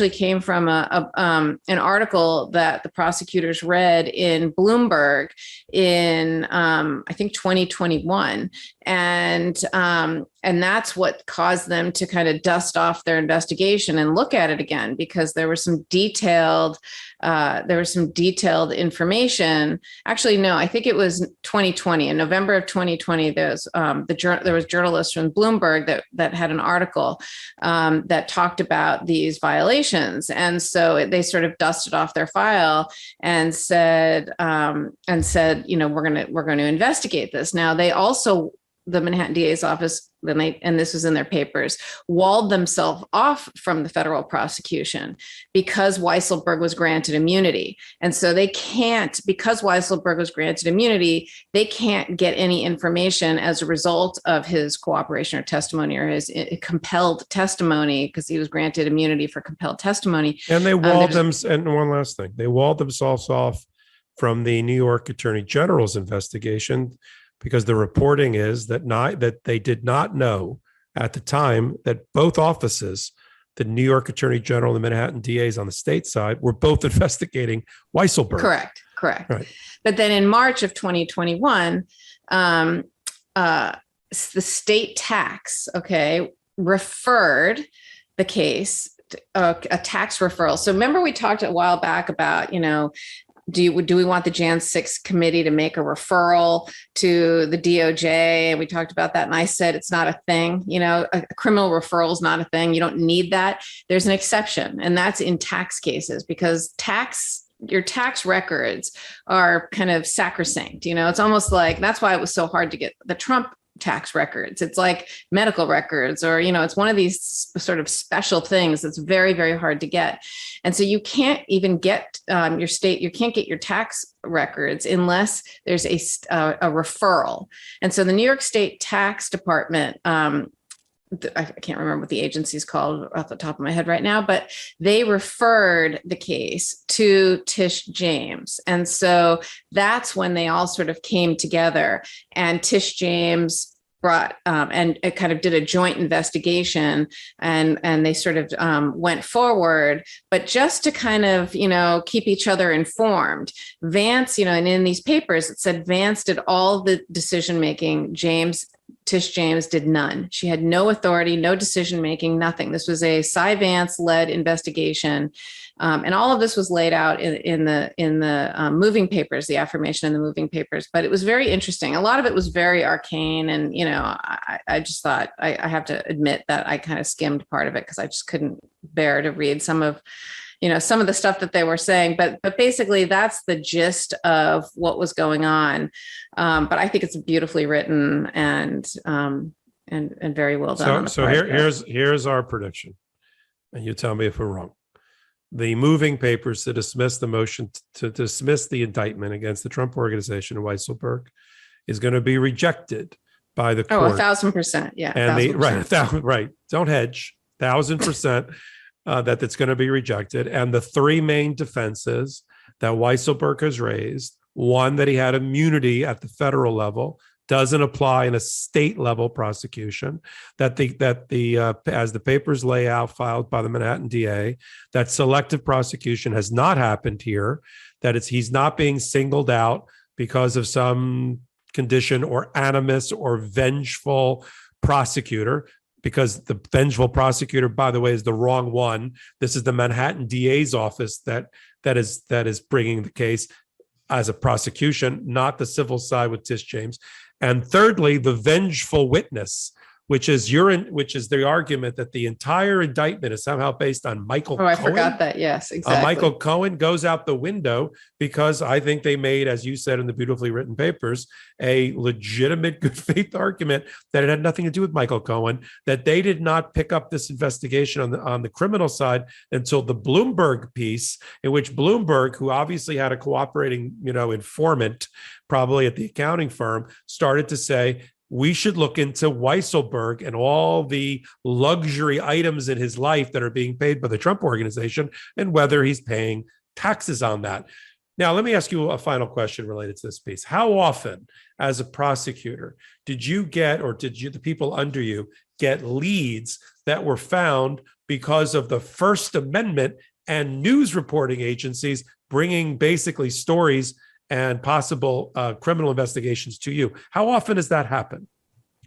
came from an article that the prosecutors read in Bloomberg in I think 2021, and that's what caused them to kind of dust off their investigation and look at it again, because there was some detailed information. Actually, no, I think it was 2020. In November of 2020, there was journalists from Bloomberg that had an article that talked about these violations, and so they sort of dusted off their file and said, we're going to investigate this. Now, they also the Manhattan DA's office, and this was in their papers, walled themselves off from the federal prosecution because Weisselberg was granted immunity. And so because Weisselberg was granted immunity, they can't get any information as a result of his cooperation or testimony or his compelled testimony, because he was granted immunity for compelled testimony. And they walled and one last thing, they walled themselves off from the New York Attorney General's investigation, because the reporting is that they did not know at the time that both offices, the New York Attorney General and the Manhattan DAs on the state side, were both investigating Weisselberg. Correct. Right. But then in March of 2021, the state tax, referred the case, a tax referral. So remember we talked a while back about, do we want the Jan 6 committee to make a referral to the DOJ? And we talked about that. And I said, it's not a thing. A criminal referral is not a thing. You don't need that. There's an exception. And that's in tax cases, because your tax records are kind of sacrosanct. It's almost like, that's why it was so hard to get the Trump tax records. It's like medical records, or, it's one of these sort of special things that's very, very hard to get. And so you can't even get you can't get your tax records unless there's a referral. And so the New York State Tax Department, I can't remember what the agency's called off the top of my head right now, but they referred the case to Tish James. And so that's when they all sort of came together, and Tish James brought and it kind of did a joint investigation, and they sort of went forward, but just to kind of, keep each other informed. Vance, and in these papers, it said Vance did all the decision-making. Tish James did none. She had no authority, no decision-making, nothing. This was a Cy Vance-led investigation. And all of this was laid out in the moving papers, the affirmation in the moving papers. But it was very interesting. A lot of it was very arcane. And, I just thought, I have to admit that I kind of skimmed part of it because I just couldn't bear to read some of the stuff that they were saying. But basically, that's the gist of what was going on. But I think it's beautifully written and very well done. So here's our prediction, and you tell me if we're wrong. The moving papers to dismiss the motion to dismiss the indictment against the Trump Organization and Weisselberg is going to be rejected by the court. 1,000%. Yeah. And right. Don't hedge. 1,000%. That it's going to be rejected. And the three main defenses that Weisselberg has raised, one, that he had immunity at the federal level, doesn't apply in a state level prosecution, that as the papers lay out filed by the Manhattan DA, that selective prosecution has not happened here, that he's not being singled out because of some condition or animus or vengeful prosecutor, because the vengeful prosecutor, by the way, is the wrong one. This is the Manhattan DA's office that is bringing the case as a prosecution, not the civil side with Tish James. And thirdly, the vengeful witness, which is the argument that the entire indictment is somehow based on Michael Cohen. I forgot that. Yes, exactly. Michael Cohen goes out the window because I think they made, as you said in the beautifully written papers, a legitimate good faith argument that it had nothing to do with Michael Cohen, that they did not pick up this investigation on the criminal side until the Bloomberg piece, in which Bloomberg, who obviously had a cooperating, informant, probably at the accounting firm, started to say, we should look into Weisselberg and all the luxury items in his life that are being paid by the Trump Organization and whether he's paying taxes on that. Now, let me ask you a final question related to this piece. How often, as a prosecutor, did the people under you get leads that were found because of the First Amendment and news reporting agencies bringing basically stories and possible criminal investigations to you? How often does that happen?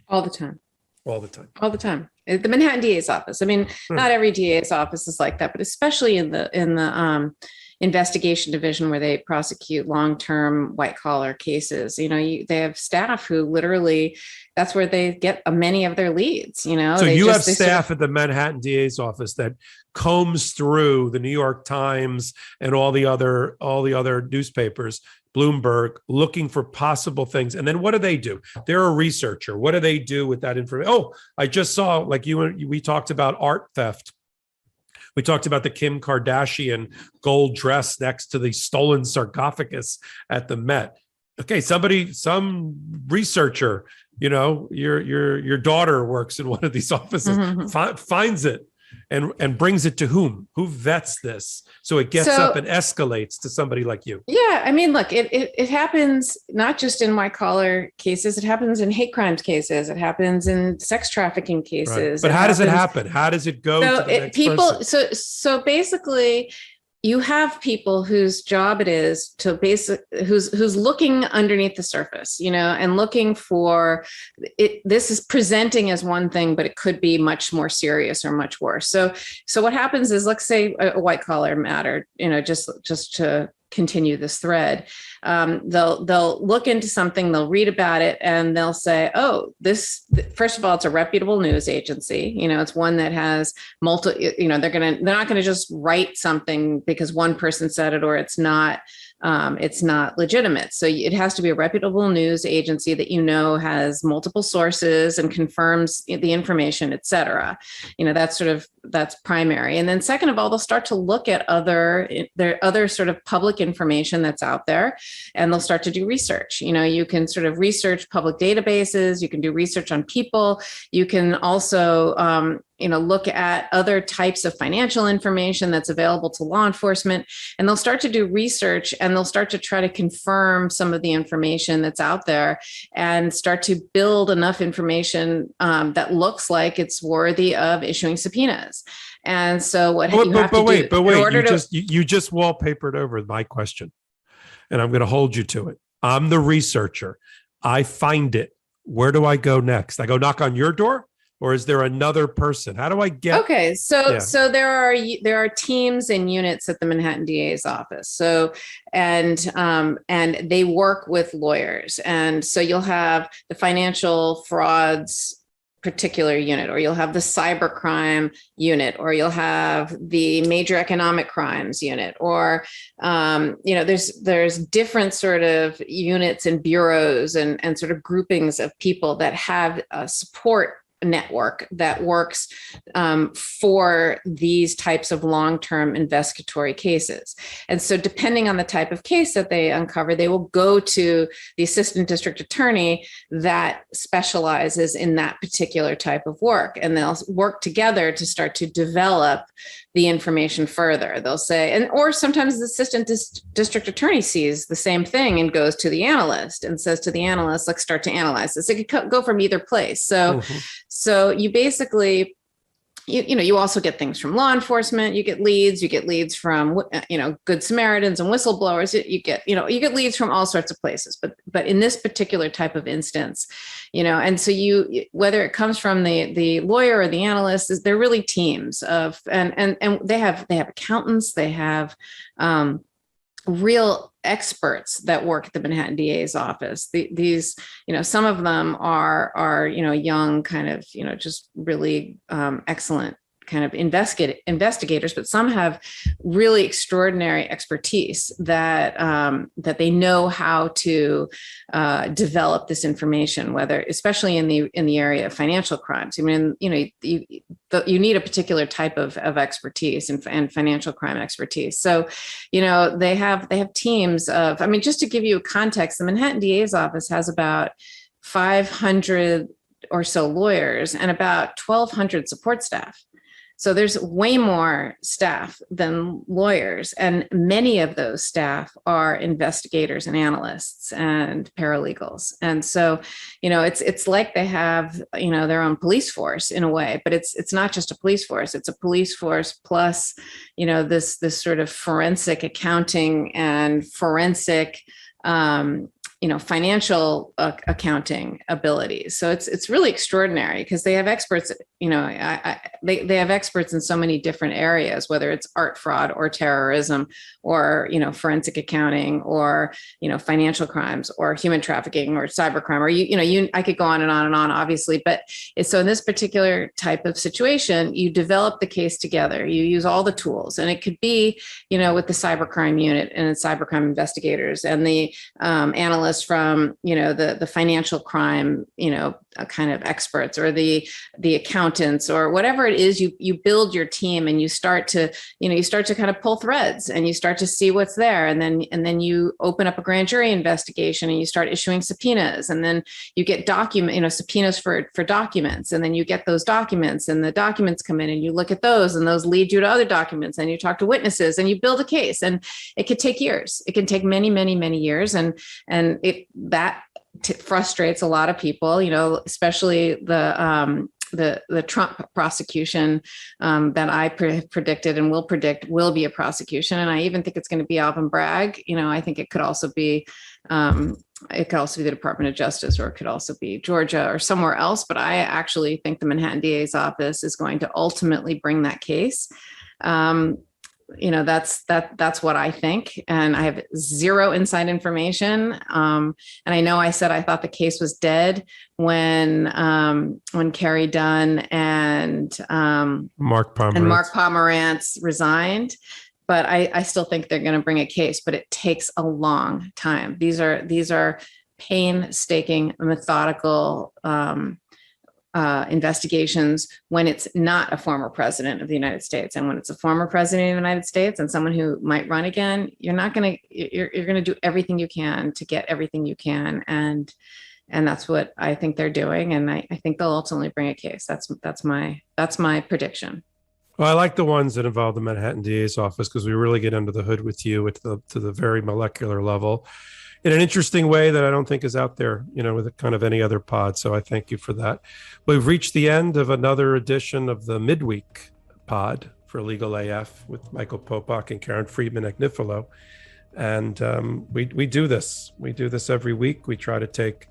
All the time. All the time. All the time. The Manhattan DA's office. I mean, not every DA's office is like that, but especially in the investigation division where they prosecute long-term white-collar cases. They have staff who literally, that's where they get many of their leads. So you have staff at the Manhattan DA's office that combs through the New York Times and all the other newspapers, Bloomberg, looking for possible things. And then what do? They're a researcher. What do they do with that information? Oh, I just saw, like we talked about art theft. We talked about the Kim Kardashian gold dress next to the stolen sarcophagus at the Met. Okay, some researcher, your daughter works in one of these offices, finds it and brings it to whom? Who vets this? So it gets up and escalates to somebody like you. Yeah, I mean, look, it happens not just in white collar cases. It happens in hate crimes cases. It happens in sex trafficking cases. Right. But how does it happen? How does it go to the next person? So basically, you have people whose job it is to who's looking underneath the surface, and looking for it. This is presenting as one thing, but it could be much more serious or much worse. So what happens is, let's say a white collar matter, just to continue this thread, they'll look into something, they'll read about it, and they'll say, oh, this, first of all, it's a reputable news agency. It's one that has they're not going to just write something because one person said it, or it's not legitimate. So it has to be a reputable news agency that has multiple sources and confirms the information, et cetera. That's primary. And then second of all, they'll start to look at other sort of public information that's out there, and they'll start to do research. You can sort of research public databases, you can do research on people, you can also look at other types of financial information that's available to law enforcement, and they'll start to do research, and they'll start to try to confirm some of the information that's out there, and start to build enough information that looks like it's worthy of issuing subpoenas. And so you just wallpapered over my question, and I'm going to hold you to it. I'm the researcher. I find it. Where do I go next? I go knock on your door? Or is there another person? How do I get? Okay, so there are teams and units at the Manhattan DA's office. So and they work with lawyers, and so you'll have the financial frauds particular unit, or you'll have the cybercrime unit, or you'll have the major economic crimes unit, or there's different sort of units and bureaus and sort of groupings of people that have support network that works for these types of long-term investigatory cases. And so depending on the type of case that they uncover, they will go to the assistant district attorney that specializes in that particular type of work. And they'll work together to start to develop the information further. They'll say, or sometimes the assistant district attorney sees the same thing and goes to the analyst and says to the analyst, let's start to analyze this. It could go from either place. So, so you basically, you also get things from law enforcement. You get leads from, Good Samaritans and whistleblowers. You get leads from all sorts of places, but in this particular type of instance, and so whether it comes from the lawyer or the analyst, they're really teams of, and they have accountants, they have, real experts that work at the Manhattan DA's office. These, some of them are young, kind of, just really excellent kind of investigators, but some have really extraordinary expertise that they know how to develop this information, whether, especially in the area of financial crimes. I mean, you need a particular type of expertise and financial crime expertise. So, they have teams of, just to give you context, the Manhattan DA's office has about 500 or so lawyers and about 1,200 support staff. So there's way more staff than lawyers, and many of those staff are investigators and analysts and paralegals. And so, it's like they have, their own police force in a way, but it's not just a police force. It's a police force plus, this sort of forensic accounting and forensic, financial accounting abilities. So it's really extraordinary because they have experts, they have experts in so many different areas, whether it's art fraud or terrorism or, forensic accounting or, financial crimes or human trafficking or cybercrime, or, I could go on and on and on, obviously. But so in this particular type of situation, you develop the case together, you use all the tools, and it could be, with the cybercrime unit and the cybercrime investigators and the analysts from, the financial crime, kind of experts, or the accountants, or whatever it is. You build your team and you start to kind of pull threads and you start to see what's there. And then you open up a grand jury investigation and you start issuing subpoenas, and then you get subpoenas for documents, and then you get those documents, and the documents come in and you look at those, and those lead you to other documents, and you talk to witnesses and you build a case. And it could take years. It can take many, many, many years. And that frustrates a lot of people, especially the Trump prosecution that I predicted and will predict will be a prosecution. And I even think it's going to be Alvin Bragg. I think it could also be the Department of Justice, or it could also be Georgia or somewhere else. But I actually think the Manhattan DA's office is going to ultimately bring that case. That's what I think. And I have zero inside information. And I know I said I thought the case was dead when Carrie Dunn and Mark Pomerantz resigned. But I still think they're going to bring a case, but it takes a long time. These are painstaking, methodical investigations when it's not a former president of the United States. And when it's a former president of the United States and someone who might run again, you're going to do everything you can to get everything you can. And that's what I think they're doing. And I think they'll ultimately bring a case. That's my prediction. Well, I like the ones that involve the Manhattan DA's office, because we really get under the hood with you to the very molecular level in an interesting way that I don't think is out there, with kind of any other pod. So I thank you for that. We've reached the end of another edition of the midweek pod for LegalAF with Michael Popok and Karen Friedman Agnifilo. And we do this. We do this every week. We try to take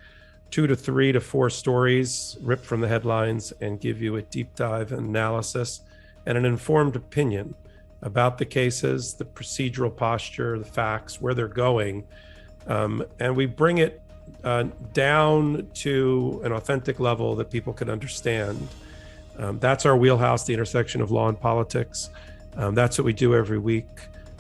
2 to 3 to 4 stories ripped from the headlines and give you a deep dive analysis and an informed opinion about the cases, the procedural posture, the facts, where they're going. And we bring it down to an authentic level that people can understand. That's our wheelhouse, the intersection of law and politics. That's what we do every week.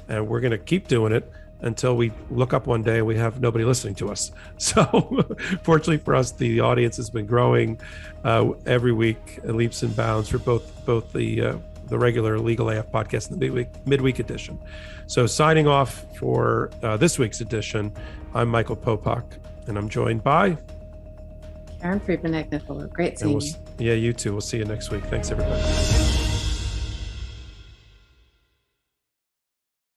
And we're going to keep doing it until we look up one day and we have nobody listening to us. So fortunately for us, the audience has been growing every week, leaps and bounds, for both the regular LegalAF podcast and the midweek edition. So signing off for this week's edition, I'm Michael Popok, and I'm joined by Karen Friedman Agnifilo. Great seeing you. Yeah, you too. We'll see you next week. Thanks, everybody.